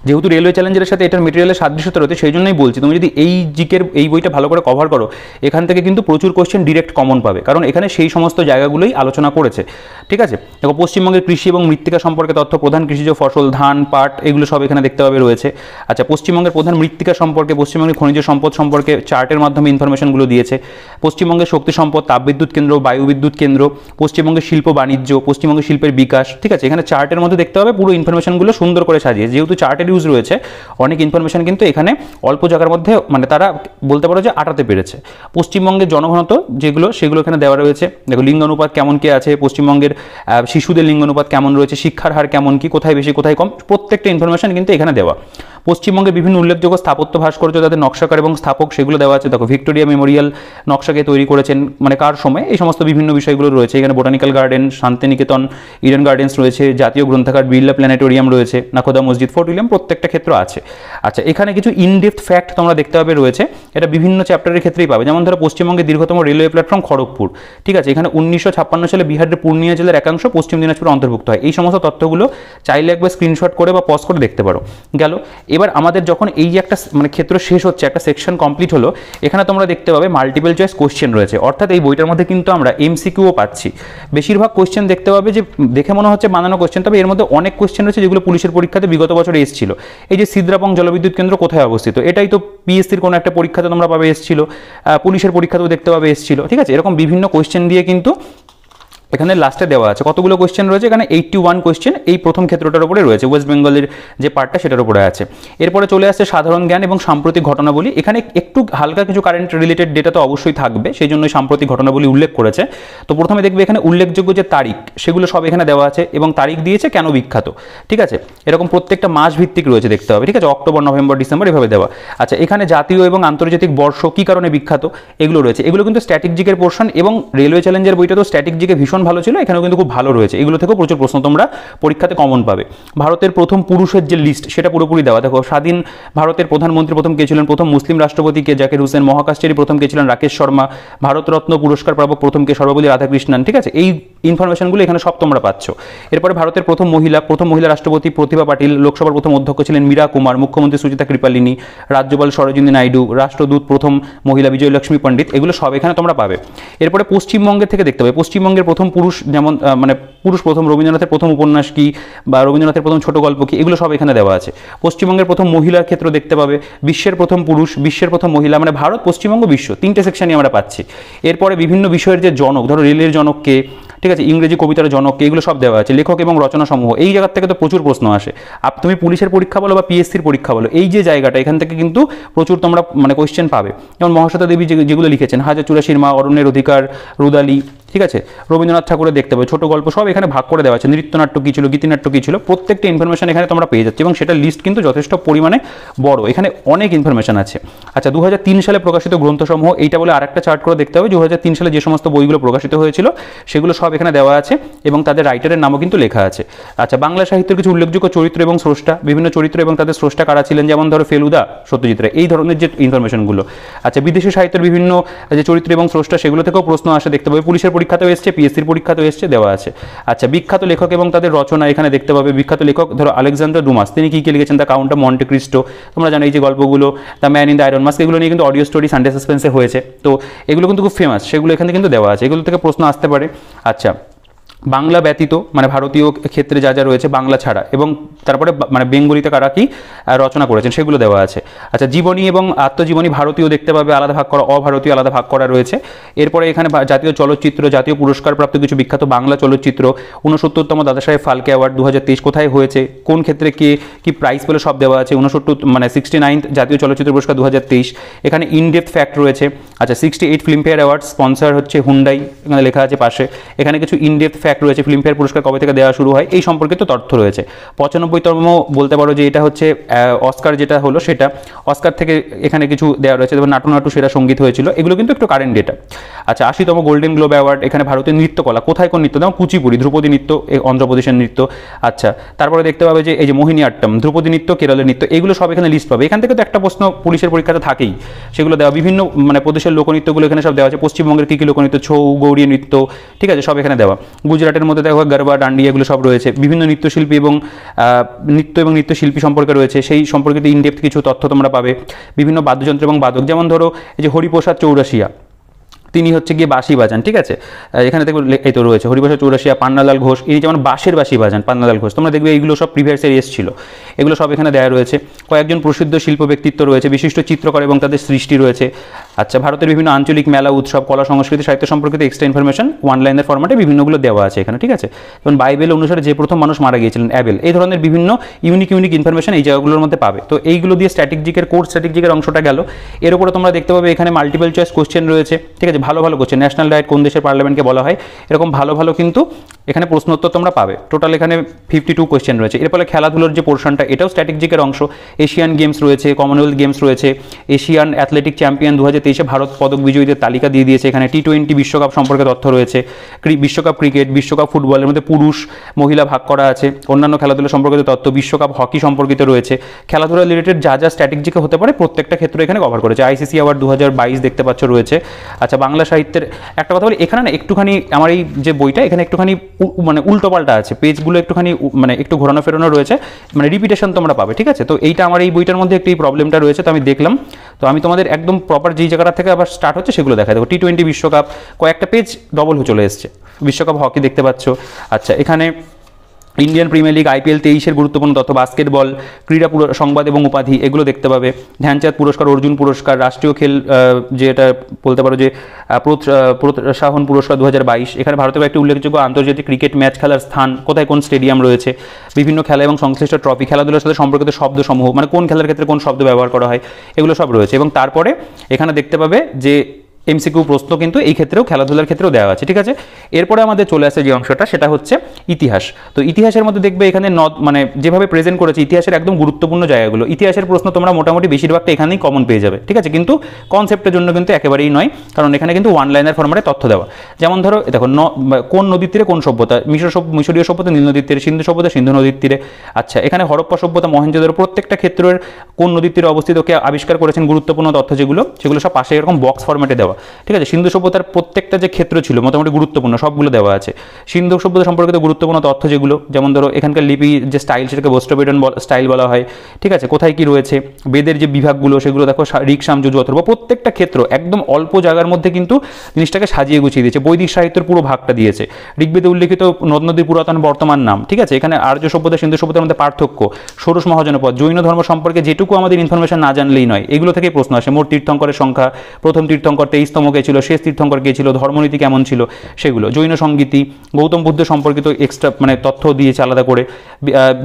যেহেতু রেলওয়ে চ্যালেঞ্জের সাথে এটার মেটেরিয়ালের সাদৃশ্যতা রয়েছে, সেই জন্যই বলছি তুমি যদি এই জিকের এই বইটা ভালো করে কভার করো, এখান থেকে কিন্তু প্রচুর কোশ্চেন ডিরেক্ট কমন পাবে, কারণ এখানে সেই সমস্ত জায়গাগুলোই আলোচনা করেছে। ঠিক আছে, দেখো পশ্চিমবঙ্গের কৃষি এবং মৃত্তিকা সম্পর্কে তথ্য, প্রধান কৃষিজ ফসল ধান পাট এগুলো সব এখানে দেখতে পাবে রয়েছে। আচ্ছা, পশ্চিমবঙ্গের প্রধান মৃত্তিকা সম্পর্কে, পশ্চিমবঙ্গের খনিজ সম্পদ সম্পর্কে চার্টের মাধ্যমে ইনফরমেশনগুলো দিয়েছে। পশ্চিমবঙ্গের শক্তি সম্পদ, তাপবিদ্যুৎ কেন্দ্র, বায়ু বিদ্যুৎ কেন্দ্র, পশ্চিমবঙ্গের শিল্প বাণিজ্য, পশ্চিমবঙ্গের শিল্পের বিকাশ। ঠিক আছে, এখানে চার্টের মধ্যে দেখতে হবে পুরো ইনফরমেশনগুলো সুন্দর করে সাজিয়ে, যেহেতু চার্টের ইউজ রয়েছে অনেক ইনফরমেশন কিন্তু এখানে অল্প জায়গার মধ্যে মানে তারা বলতে পারো যে আটাতে পেরেছে। পশ্চিমবঙ্গের জনঘনত্ব যেগুলো সেগুলো এখানে দেওয়া রয়েছে। দেখো লিঙ্গানুপাত কেমন কি আছে, পশ্চিমবঙ্গের শিশুদের লিঙ্গানুপাত কেমন রয়েছে, শিক্ষার হার কেমন কি, কোথায় বেশি কোথায় কম, প্রত্যেকটা ইনফরমেশন কিন্তু এখানে দেওয়া। পশ্চিমবঙ্গের বিভিন্ন উল্লেখযোগ্য স্থাপত্য ভাস্কর্য, তাদের নকশাকার এবং স্থাপক সেগুলো দেওয়া আছে। দেখো ভিক্টোরিয়া মেমোরিয়াল নকশাকে তৈরি করেছেন মানে কার সময়, এই সমস্ত বিভিন্ন বিষয়গুলো রয়েছে। এখানে botanical garden, Shantiniketan, Eden gardens রয়েছে, জাতীয় গ্রন্থাগার, বিড়লা প্ল্যানেটোরিয়াম রয়েছে, নাখোদা মসজিদ, ফোর্ট উইলিয়াম, প্রত্যেকটা ক্ষেত্র আছে। আচ্ছা, এখানে কিছু ইনডেপথ ফ্যাক্ট তোমরা দেখতে পাবে রয়েছে, এটা বিভিন্ন চ্যাপ্টারের ক্ষেত্রেই পাবে। যেমন ধরো পশ্চিমবঙ্গের দীর্ঘতম রেলওয়ে প্ল্যাটফর্ম খড়গপুর। ঠিক আছে, এখানে 1956 সালে বিহারের পূর্ণিয়া জেলার একাংশ পশ্চিম দিনাজপুর অন্তর্ভুক্ত হয়। এই সমস্ত তথ্যগুলো চাইলে একবার স্ক্রিনশট করে বা পজ করে দেখতে পারো। গেল, এবার আমাদের যখন এই যে একটা মানে ক্ষেত্র শেষ হচ্ছে, একটা সেকশন কমপ্লিট হলো, এখানে তোমরা দেখতে পাবে মাল্টিপল চয়েস কোশ্চেন রয়েছে, অর্থাৎ এই বইটার মধ্যে কিন্তু আমরা এমসিকিউও পাচ্ছি। বেশিরভাগ কোশ্চেন দেখতে পাবে যে দেখে মনে হচ্ছে বানানো কোশ্চেন, তবে এর মধ্যে অনেক কোশ্চেন রয়েছে যেগুলো পুলিশের পরীক্ষাতে বিগত বছরে এসেছিল। এই যে সিদ্রাপং জলবিদ্যুৎ কেন্দ্র কোথায় অবস্থিত, এটাই তো পিএসসির কোনো একটা পরীক্ষাতে তোমরা পাবে এসেছিল, পুলিশের পরীক্ষাতেও দেখতে পাবে এসেছিল। ঠিক আছে, এরকম বিভিন্ন কোশ্চেন দিয়ে কিন্তু এখানে লাস্টে দেওয়া আছে। কতগুলো কোশ্চেন রয়েছে এখানে? 81 কোশ্চেন এই প্রথম ক্ষেত্রটার উপরে রয়েছে, ওয়েস্ট বেঙ্গলের যে পার্টটা সেটার উপরে আছে। এরপরে চলে আসছে সাধারণ জ্ঞান এবং সাম্প্রতিক ঘটনাবলী। এখানে একটু হালকা কিছু কারেন্ট রিলেটেড ডেটা তো অবশ্যই থাকবে, সেই জন্য সাম্প্রতিক ঘটনাবলী উল্লেখ করেছে। তো প্রথমে দেখবে এখানে উল্লেখযোগ্য যে তারিখ সেগুলো সব এখানে দেওয়া আছে এবং তারিখ দিয়েছে কেন বিখ্যাত। ঠিক আছে, এরকম প্রত্যেকটা মাস ভিত্তিক রয়েছে দেখতে হবে। ঠিক আছে, অক্টোবর নভেম্বর ডিসেম্বর এভাবে দেওয়া। আচ্ছা, এখানে জাতীয় এবং আন্তর্জাতিক বর্ষ কী কারণে বিখ্যাত এগুলো রয়েছে। এগুলো কিন্তু স্ট্যাটিক জিকের পোর্শন, এবং রেলওয়ে চ্যালেঞ্জের বইটা তো স্ট্যাটিক জিকে ভীষণ ভালো ছিল, এখানেও কিন্তু খুব ভালো রয়েছে। এগুলো থেকেও প্রচুর প্রশ্ন তোমরা পরীক্ষাতে কমন পাবে। ভারতের প্রথম পুরুষের যে লিস্ট সেটা পুরোপুরি দেওয়া। দেখো স্বাধীন ভারতের প্রধানমন্ত্রী প্রথম কে ছিলেন, প্রথম মুসলিম রাষ্ট্রপতি কে, জাকির হোসেন। মহাকাশচারী প্রথম কে ছিলেন, রাকেশ শর্মা। ভারতরত্ন পুরস্কার প্রাপক প্রথম কে, সর্বপল্লী রাধাকৃষ্ণন। ঠিক আছে, এই ইনফরমেশনগুলো এখানে সব তোমরা পাচ্ছ। এরপরে ভারতের প্রথম মহিলা রাষ্ট্রপতি প্রতিভা পাটিল, লোকসভার প্রথম অধ্যক্ষ ছিলেন মীরা কুমার, মুখ্যমন্ত্রী সুচিতা কৃপালিনী, রাজ্যপাল সরোজিনী নাইডু, রাষ্ট্রদূত প্রথম মহিলা বিজয়লক্ষ্মী পণ্ডিত, এগুলো সব এখানে তোমরা পাবে। এরপরে পশ্চিমবঙ্গের থেকে দেখতে পাবে পশ্চিমবঙ্গের প্রথম পুরুষ, যেমন মানে পুরুষ প্রথম, রবীন্দ্রনাথের প্রথম উপন্যাস কি বা রবীন্দ্রনাথের প্রথম ছোট গল্প কি, এগুলো সব এখানে দেওয়া আছে। পশ্চিমবঙ্গের প্রথম মহিলার ক্ষেত্র দেখতে পাবে, বিশ্বের প্রথম পুরুষ, বিশ্বের প্রথম মহিলা, মানে ভারত, পশ্চিমবঙ্গ, বিশ্ব, তিনটে সেকশনই আমরা পাচ্ছি। এরপরে বিভিন্ন বিষয়ের যে জনক, ধরো রেলের জনককে, ঠিক আছে, ইংরেজি কবিতার জনককে, এগুলো সব দেওয়া আছে। লেখক এবং রচনা সমূহ, এই জায়গা থেকে তো প্রচুর প্রশ্ন আসে। তুমি পুলিশের পরীক্ষা বলো বা পিএসসির পরীক্ষা বলো, এই যে জায়গাটা এখান থেকে কিন্তু প্রচুর তোমরা মানে কোয়েশ্চেন পাবে। যেমন মহাশ্বেতা দেবী যেগুলো লিখেছেন, হাজার চুরাশির মা, অরণ্যের অধিকার, রুদালি, ঠিক আছে, রবীন্দ্রনাথ ঠাকুরের দেখতে পাবে, ছোট গল্প সব এখানে ভাগ করে দেওয়া আছে। নৃত্যনাট্য কী ছিল, গীতিনাট্য কী ছিল, প্রত্যেকটা ইনফরমেশন এখানে তোমরা পেয়ে যাচ্ছে, এবং সেটা লিস্ট কিন্তু যথেষ্ট পরিমাণে বড়, এখানে অনেক ইনফরমেশন আছে। আচ্ছা, 2003 সালে প্রকাশিত গ্রন্থসমূহ, এইটা বলে আরেকটা চার্ট করে দেখতে হবে। 2003 সালে যে সমস্ত বইগুলো প্রকাশিত হয়েছিল সেগুলো সব এখানে দেওয়া আছে, এবং তাদের রাইটারের নামও কিন্তু লেখা আছে। আচ্ছা, বাংলা সাহিত্যের কিছু উল্লেখযোগ্য চরিত্র এবং স্রষ্টা, বিভিন্ন চরিত্র এবং তাদের স্রষ্টা কারা ছিলেন, যেমন ধরো ফেলুদা, সত্যজিৎ রায়, এই ধরনের যে ইনফরমেশনগুলো। আচ্ছা, বিদেশি সাহিত্যের বিভিন্ন যে চরিত্র এবং স্রষ্টা সেগুলো থেকেও প্রশ্ন আসে দেখতে পাবে, পুলিশের পরীক্ষাতেও এসছে, পিএসসির পরীক্ষাতেও এসছে, দেওয়া আছে। আচ্ছা, বিখ্যাত লেখক এবং তাদের রচনা এখানে দেখতে পাবে। বিখ্যাত লেখক ধরো আলেকজান্ডার ডুমাস, তিনি কি লিখেছেন, the count of Monte Christo, তোমরা জানো এই যে গল্পগুলো, the man in the iron mask, এগুলো নিয়ে কিন্তু অডিও স্টোরি সানডে সাসপেন্সে হয়েছে, তো এগুলো কিন্তু খুব ফেমাস, সেগুলো এখানে কিন্তু দেওয়া আছে, এগুলো থেকে প্রশ্ন আসতে পারে। আচ্ছা, বাংলা ব্যতীত মানে ভারতীয় ক্ষেত্রে যা যা রয়েছে বাংলা ছাড়া, এবং তারপরে মানে বেঙ্গলিতে কারা কি রচনা করেছেন সেগুলো দেওয়া আছে। আচ্ছা, জীবনী এবং আত্মজীবনী ভারতীয় দেখতে পাবে আলাদা ভাগ করা, অভারতীয় আলাদা ভাগ করা রয়েছে। এরপরে এখানে জাতীয় চলচ্চিত্র, জাতীয় পুরস্কারপ্রাপ্ত কিছু বিখ্যাত বাংলা চলচ্চিত্র, 69তম দাদাসাহেব ফালকে অ্যাওয়ার্ড 2023 কোথায় হয়েছে, কোন ক্ষেত্রে কি প্রাইজ পেলে, সব দেওয়া আছে। 69 জাতীয় চলচ্চিত্র পুরস্কার 2023, এখানে ইনডেপথ ফ্যাক্ট রয়েছে। আচ্ছা, 68 ফিল্মফেয়ার অ্যাওয়ার্ড স্পন্সর হচ্ছে হুন্ডাই, এখানে লেখা আছে পাশে। এখানে কিছু ইনডেপথ ফ্যাক্ট রয়েছে, ফিল্মফেয়ার পুরস্কার কবে থেকে দেওয়া শুরু হয় এই সম্পর্কিত তথ্য রয়েছে। 95তম বলতে পারো যে এটা হচ্ছে অস্কার যেটা হলো সেটা, অস্কার থেকে এখানে কিছু দেওয়া রয়েছে, যেমন নাটু নাটু সেরা সঙ্গীত হয়েছিল, এগুলো কিন্তু একটু কারেন্ট ডেটা। আচ্ছা, 80তম গোল্ডেন গ্লোব অ্যাওয়ার্ড, এখানে ভারতীয় নৃত্যকলা, কোথায় কোন নৃত্য, যেমন কুচিপুড়ি, ধ্রুপদী নৃত্য অন্ধ্রপ্রদেশের নৃত্য। আচ্ছা, তারপরে দেখতে পাবে যে এই যে মোহিনী আট্টম, ধ্রুপদী নৃত্য কেরলের নৃত্য, এগুলো সব এখানে লিস্ট পাবে। এখান থেকে তো একটা প্রশ্ন পুলিশের পরীক্ষাতে থাকেই, সেগুলো দেওয়া। বিভিন্ন মানে প্রদেশের লোকনৃত্যগুলো এখানে সব দেওয়া আছে, পশ্চিমবঙ্গের কী কী লোকনৃত্য, ছৌ, গৌরী নৃত্য, ঠিক আছে, সব এখানে দেওয়া। গুজরাটের মধ্যে দেখো গরবা, ডান্ডিয়া এগুলো সব রয়েছে। বিভিন্ন নৃত্যশিল্পী এবং নৃত্যশিল্পী সম্পর্কে রয়েছে, সেই সম্পর্কিত ইনডেপথ কিছু তথ্য তোমরা পাবে। বিভিন্ন বাদ্যযন্ত্র এবং বাদক, যেমন ধরো এই যে হরিপ্রসাদ চৌরাশিয়া, তিনি হচ্ছে গিয়ে বাঁশি বাজান, ঠিক আছে। এখানে দেখো এই তো রয়েছে হরিপ্রসাদ চৌরাশিয়া, পান্নালাল ঘোষ, ইনি যেমন বাঁশের বাঁশি বাজান, পান্নালাল ঘোষ। তোমরা দেখবে এইগুলো সব প্রিভিয়াস ইয়ার এসেছিল, এগুলো সব এখানে দেওয়া রয়েছে। কয়েকজন প্রসিদ্ধ শিল্প ব্যক্তিত্ব রয়েছে, বিশিষ্ট চিত্রকর এবং তাদের সৃষ্টি রয়েছে। আচ্ছা, ভারতের বিভিন্ন আঞ্চলিক মেলা, উৎসব, কলা, সংস্কৃতি, সাহিত্য সম্পর্কিত এক্সট্রা ইনফরমেশন ওয়ান লাইনের ফরম্যাটে বিভিন্নগুলো দেওয়া আছে এখানে, ঠিক আছে। যেমন বাইবেল অনুসারে যে প্রথম মানুষ মারা গিয়েছিলেন, অ্যাবেল, এই ধরনের বিভিন্ন ইউনিক ইনফরমেশন এই জায়গাগুলোর মধ্যে পাবে। তো এইগুলো দিয়ে স্ট্র্যাটেজিকের কোর্স স্ট্র্যাটেজিকের অংশটা গেল। এর উপরে তোমরা দেখতে পাবে এখানে মাল্টিপল চয়েস কোশ্চেন রয়েছে, ঠিক আছে। ভালো ভালো কোশ্চেন, ন্যাশনাল ডায়েট কোন দেশের পার্লামেন্টকে বলা হয়, এরকম ভালো ভালো কিন্তু এখানে প্রশ্নোত্তর তোমরা পাবে। টোটাল এখানে 52 কোশ্চেন রয়েছে। এর ফলে খেলাধুলোর যে পোর্শনটা, এটাও স্ট্র্যাটেজিকের অংশ। এশিয়ান গেমস রয়েছে, কমনওয়েলথ গেমস রয়েছে, এশিয়ান অ্যাথলেটিক চ্যাম্পিয়ন 2023 ভারত পদক বিজয়ীদের তালিকা দিয়ে দিয়েছে এখানে। টি20 বিশ্বকাপ সম্পর্কে তথ্য রয়েছে, বিশ্বকাপ ক্রিকেট, বিশ্বকাপ ফুটবলের মধ্যে পুরুষ মহিলা ভাগ করা আছে, অন্যান্য খেলাধুলা সম্পর্কিত তথ্য, বিশ্বকাপ হকি সম্পর্কিত রয়েছে। খেলাধুলা রিলেটেড যা যা স্ট্র্যাটেজিকে হতে পারে প্রত্যেকটা ক্ষেত্রে এখানে কভার করেছে। আইসিসি অ্যাওয়ার্ড 2022 দেখতে পাচ্ছ রয়েছে। আচ্ছা, বাংলা সাহিত্যের একটা কথা বলি, এখানে না একটুখানি আমার এই যে বইটা এখানে একটুখানি মানে উল্টোপাল্টা আছে, পেজগুলো একটুখানি মানে একটু ঘোরানো ফেরানো রয়েছে, মানে রিপিটেশন তোমরা পাবে, ঠিক আছে। তো এইটা আমার এই বইটার মধ্যে একটু এই প্রবলেমটা রয়েছে, তো আমি দেখলাম। তো আমি তোমাদের একদম প্রপার যেই জায়গাটা থেকে আবার স্টার্ট হচ্ছে সেগুলো দেখাই। দেখো টি20 বিশ্বকাপ কয়েকটা পেজ ডবল হয়ে চলে এসছে, বিশ্বকাপ হকি দেখতে পাচ্ছ। আচ্ছা, এখানে ইন্ডিয়ান প্রিমিয়ার লিগ, IPL 23 গুরুত্বপূর্ণ তথ্য, বাস্কেটবল, ক্রীড়া সংবাদ এবং উপাধি এগুলো দেখতে পাবে। ধ্যানচাঁদ পুরস্কার, অর্জুন পুরস্কার, রাষ্ট্রীয় খেল যে এটা বলতে পারো যে প্রোৎসাহন পুরস্কার 2022। এখানে ভারতের একটি উল্লেখযোগ্য আন্তর্জাতিক ক্রিকেট ম্যাচ খেলার স্থান কোথায়, কোন স্টেডিয়াম রয়েছে, বিভিন্ন খেলা এবং সংশ্লিষ্ট ট্রফি, খেলাধুলার সাথে সম্পর্কিত শব্দসমূহ, মানে কোন খেলার ক্ষেত্রে কোন শব্দ ব্যবহার করা হয়, এগুলো সব রয়েছে। এবং তারপরে এখানে দেখতে পাবে যে এমসিকিউ প্রশ্ন কিন্তু এই ক্ষেত্রেও খেলাধুলার ক্ষেত্রেও দেওয়া আছে, ঠিক আছে। এরপরে আমাদের চলে আসে যে অংশটা, সেটা হচ্ছে ইতিহাস। তো ইতিহাসের মধ্যে দেখবে এখানে মানে যেভাবে প্রেজেন্ট করেছে ইতিহাসের একদম গুরুত্বপূর্ণ জায়গাগুলো, ইতিহাসের প্রশ্ন তোমরা মোটামুটি বেশিরভাগটা এখানেই কমন পেয়ে যাবে, ঠিক আছে। কিন্তু কনসেপ্টের জন্য কিন্তু একেবারেই নয়, কারণ এখানে কিন্তু ওয়ান লাইনার ফরম্যাটে তথ্য দেওয়া। যেমন ধরো দেখো কোন নদীর তীরে কোন সভ্যতা, মিশরীয় সভ্যতা নীল নদীর তীরে, সিন্ধু সভ্যতা সিন্ধু নদীর তীরে। আচ্ছা, এখানে হরপ্পা সভ্যতা, মহেঞ্জোদারো, প্রত্যেকটা ক্ষেত্রের কোন নদীর তীরে অবস্থিত, কে আবিষ্কার করেছেন, গুরুত্বপূর্ণ তথ্য যেগুলো, সেগুলো সব পাশে এরকম বক্স ফরম্যাটে দেওয়া, ঠিক আছে। সিন্ধু সভ্যতার প্রত্যেকটা যে ক্ষেত্র ছিল মোটামুটি গুরুত্বপূর্ণ সবগুলো দেওয়া আছে। সিন্ধু সভ্যতা সম্পর্কিত গুরুত্বপূর্ণ তথ্য যেগুলো, যেমন ধরো এখানকার লিপি যে স্টাইল, সেটাকে বস্ত্রবেদন স্টাইল বলা হয়, ঠিক আছে। কোথায় কি রয়েছে, বেদের যে বিভাগগুলো সেগুলো দেখো, ঋক, সাম, যজু, অথর্ব, প্রত্যেকটা ক্ষেত্র একদম অল্প জায়গার মধ্যে কিন্তু জিনিসটাকে সাজিয়ে গুছিয়ে দিয়েছে। বৈদিক সাহিত্যের পুরো ভাগটা দিয়েছে, ঋগ্বেদে উল্লেখিত নদ নদীর পুরাতন বর্তমান নাম, ঠিক আছে। এখানে আর্য সভ্যতা সিন্ধু সভ্যতার মধ্যে পার্থক্য, ষোড়শ মহাজনপদ, জৈন ধর্ম সম্পর্কে যেটুকু আমাদের ইনফরমেশন না জানলেই নয়, এগুলো থেকেই প্রশ্ন আসে। মোট তীর্থঙ্করের সংখ্যা, প্রথম তীর্থঙ্কর 23তম কে ছিল, শেষ তীর্থঙ্কর কে ছিল, ধর্মনীতি কেমন ছিল সেগুলো, জৈন সঙ্গীতি, গৌতম বুদ্ধ সম্পর্কিত এক্সট্রা মানে তথ্য দিয়েছে আলাদা করে।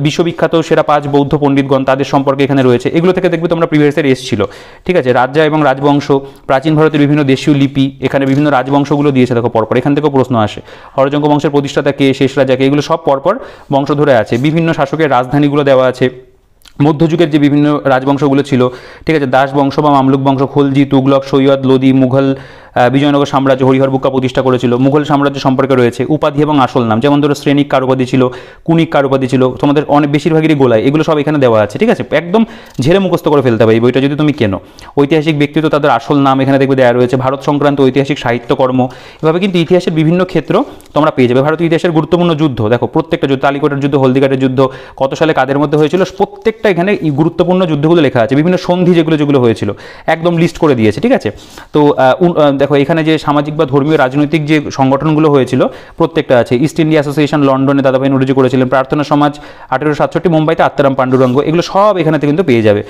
বিশ্ববিখ্যাত সেরা 5 বৌদ্ধ পণ্ডিতগণ তাদের সম্পর্কে এখানে রয়েছে, এগুলো থেকে দেখবে তোমরা প্রিভিয়াস ইয়ার এসেছিল, ঠিক আছে। রাজা এবং রাজবংশ, প্রাচীন ভারতের বিভিন্ন দেশীয় লিপি, এখানে বিভিন্ন রাজবংশগুলো দিয়েছে দেখো পরপর, এখান থেকেও প্রশ্ন আসে। হরজঙ্গ বংশের প্রতিষ্ঠাতা কে, শেষ রাজা কে, এগুলো সব পরপর বংশ ধরে আছে। বিভিন্ন শাসকের রাজধানীগুলো দেওয়া আছে, মধ্যযুগের যে বিভিন্ন রাজবংশগুলো ছিল, ঠিক আছে। দাস বংশ বা মামলুক বংশ, খলজি, তুগলক, সৈয়দ, লোদি, মুঘল, বিজয়নগর সাম্রাজ্য হরিহর বুক্কা প্রতিষ্ঠা করেছিল। মুঘল সাম্রাজ্য সম্পর্কে রয়েছে উপাধি এবং আসল নাম, যেমন ধরো শ্রেণিক কার উপাধি ছিল, কুনিক কার উপাধি ছিল, তোমাদের অনেক বেশিরভাগেরই গোলায়, এগুলো সব এখানে দেওয়া আছে, ঠিক আছে। একদম ঝেড়ে মুখস্থ করে ফেলতে হবে এই বইটা যদি তুমি কেনো। ঐতিহাসিক ব্যক্তিত্ব, তাদের আসল নাম এখানে দেখবে দেওয়া রয়েছে। ভারত সংক্রান্ত ঐতিহাসিক সাহিত্যকর্ম, এভাবে কিন্তু ইতিহাসের বিভিন্ন ক্ষেত্র তোমরা পেয়ে যাবে। ভারতীয় ইতিহাসের গুরুত্বপূর্ণ যুদ্ধ দেখো, প্রত্যেকটা যুদ্ধ, তালিকোটের যুদ্ধ, হলদিঘাটের যুদ্ধ, কত সালে কাদের মধ্যে হয়েছিল, প্রত্যেকটা এখানে গুরুত্বপূর্ণ যুদ্ধগুলো লেখা আছে। বিভিন্ন সন্ধি যেগুলো হয়েছিল একদম লিস্ট করে দিয়েছে, ঠিক আছে। তো দেখো এখানে যে সামাজিক বা ধর্মীয় রাজনৈতিক যে সংগঠনগুলো হয়েছিল প্রত্যেকটা আছে। ইস্ট ইন্ডিয়া অ্যাসোসিয়েশন লন্ডনে দাদাভাই নওরোজি করেছিলেন, প্রার্থনা সমাজ 1867, মুম্বাইতে আত্মারাম পাণ্ডুরঙ্গ, এগুলো সব এখানে কিন্তু পেয়ে যাবে।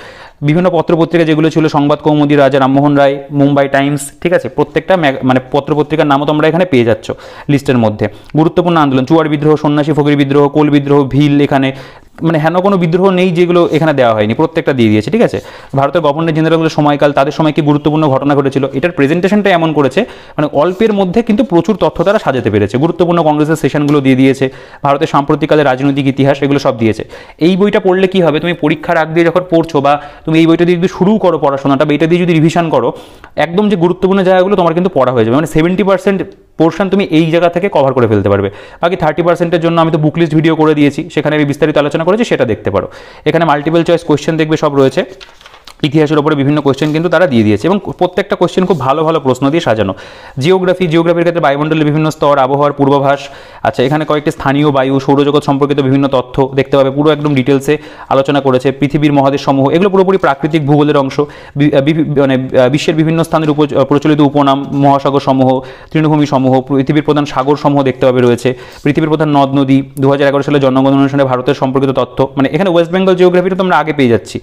বিভিন্ন পত্রপত্রিকা যেগুলো ছিল, সংবাদ কৌমুদী, রাজা রামমোহন রায়, মুম্বাই টাইমস, ঠিক আছে। প্রত্যেকটা মানে পত্রপত্রিকার নামও তোমরা এখানে পেয়ে যাচ্ছ লিস্টের মধ্যে। গুরুত্বপূর্ণ আন্দোলন, চুয়ার বিদ্রোহ, সন্ন্যাসী ফকির বিদ্রোহ, কোল বিদ্রোহ, ভিল, এখানে মানে হেন কোনো বিদ্রোহ নেই যেগুলো এখানে দেওয়া হয়নি, প্রত্যেকটা দিয়ে দিয়েছে, ঠিক আছে। ভারতের গভর্নর জেনারেলগুলোর সময়কাল, তাদের সময় কি গুরুত্বপূর্ণ ঘটনা ঘটেছিল, এটার প্রেজেন্টেশনটা এমন করেছে মানে অল্পের মধ্যে কিন্তু প্রচুর তথ্য তারা সাজাতে পেরেছে। গুরুত্বপূর্ণ কংগ্রেসের সেশনগুলো দিয়ে দিয়েছে, ভারতের সাম্প্রতিককালের রাজনৈতিক ইতিহাস, এগুলো সব দিয়েছে। এই বইটা পড়লে কি হবে, তুমি পরীক্ষার আগ দিয়ে যখন পড়ছো বা তুমি এই বইটা দিয়ে যদি শুরু করো পড়াশোনাটা, বা এটা দিয়ে যদি রিভিশন করো, একদম যে গুরুত্বপূর্ণ জায়গাগুলো তোমার কিন্তু পড়া হয়ে যাবে। মানে 70% পোর্শন তুমি এই জায়গা থেকে কভার করে ফেলতে পারবে। বাকি 30%-এর জন্য আমি তো বুক লিস্ট ভিডিও করে দিয়েছি, সেখানে আমি বিস্তারিত আলোচনা করেছি, সেটা দেখতে পারো। এখানে মাল্টিপল চয়েস কোয়েশ্চেন দেখবে সব রয়েছে। ইতিহাসের উপরে বিভিন্ন কোয়েশ্চেন কিন্তু তারা দিয়ে দিয়েছে এবং প্রত্যেকটা কোয়েশ্চেন খুব ভালো ভালো প্রশ্ন দিয়ে সাজানো। জিওগ্রাফির ক্ষেত্রে বায়ুমণ্ডলের বিভিন্ন স্তর, আবহাওয়ার পূর্বাভাস, আচ্ছা এখানে কয়েকটি স্থানীয় বায়ু, সৌরজগৎ সম্পর্কিত বিভিন্ন তথ্য দেখতে পাবে, পুরো একদম ডিটেলসে আলোচনা করেছে। পৃথিবীর মহাদেশ সমূহ, এগুলো পুরোপুরি প্রাকৃতিক ভূগোলের অংশ। মানে বিশ্বের বিভিন্ন স্থানের প্রচলিত উপনাম, মহাসাগর সমূহ, তৃণভূমি সমূহ, পৃথিবীর প্রধান সাগর সমূহ দেখতে পাবে রয়েছে। পৃথিবীর প্রধান নদ নদী, 2011 সালে জনগণনা অনুসারে ভারতের সম্পর্কিত তথ্য, মানে এখানে ওয়েস্ট বেঙ্গল জিওগ্রাফিটা তোমরা আগে পেয়ে যাচ্ছি,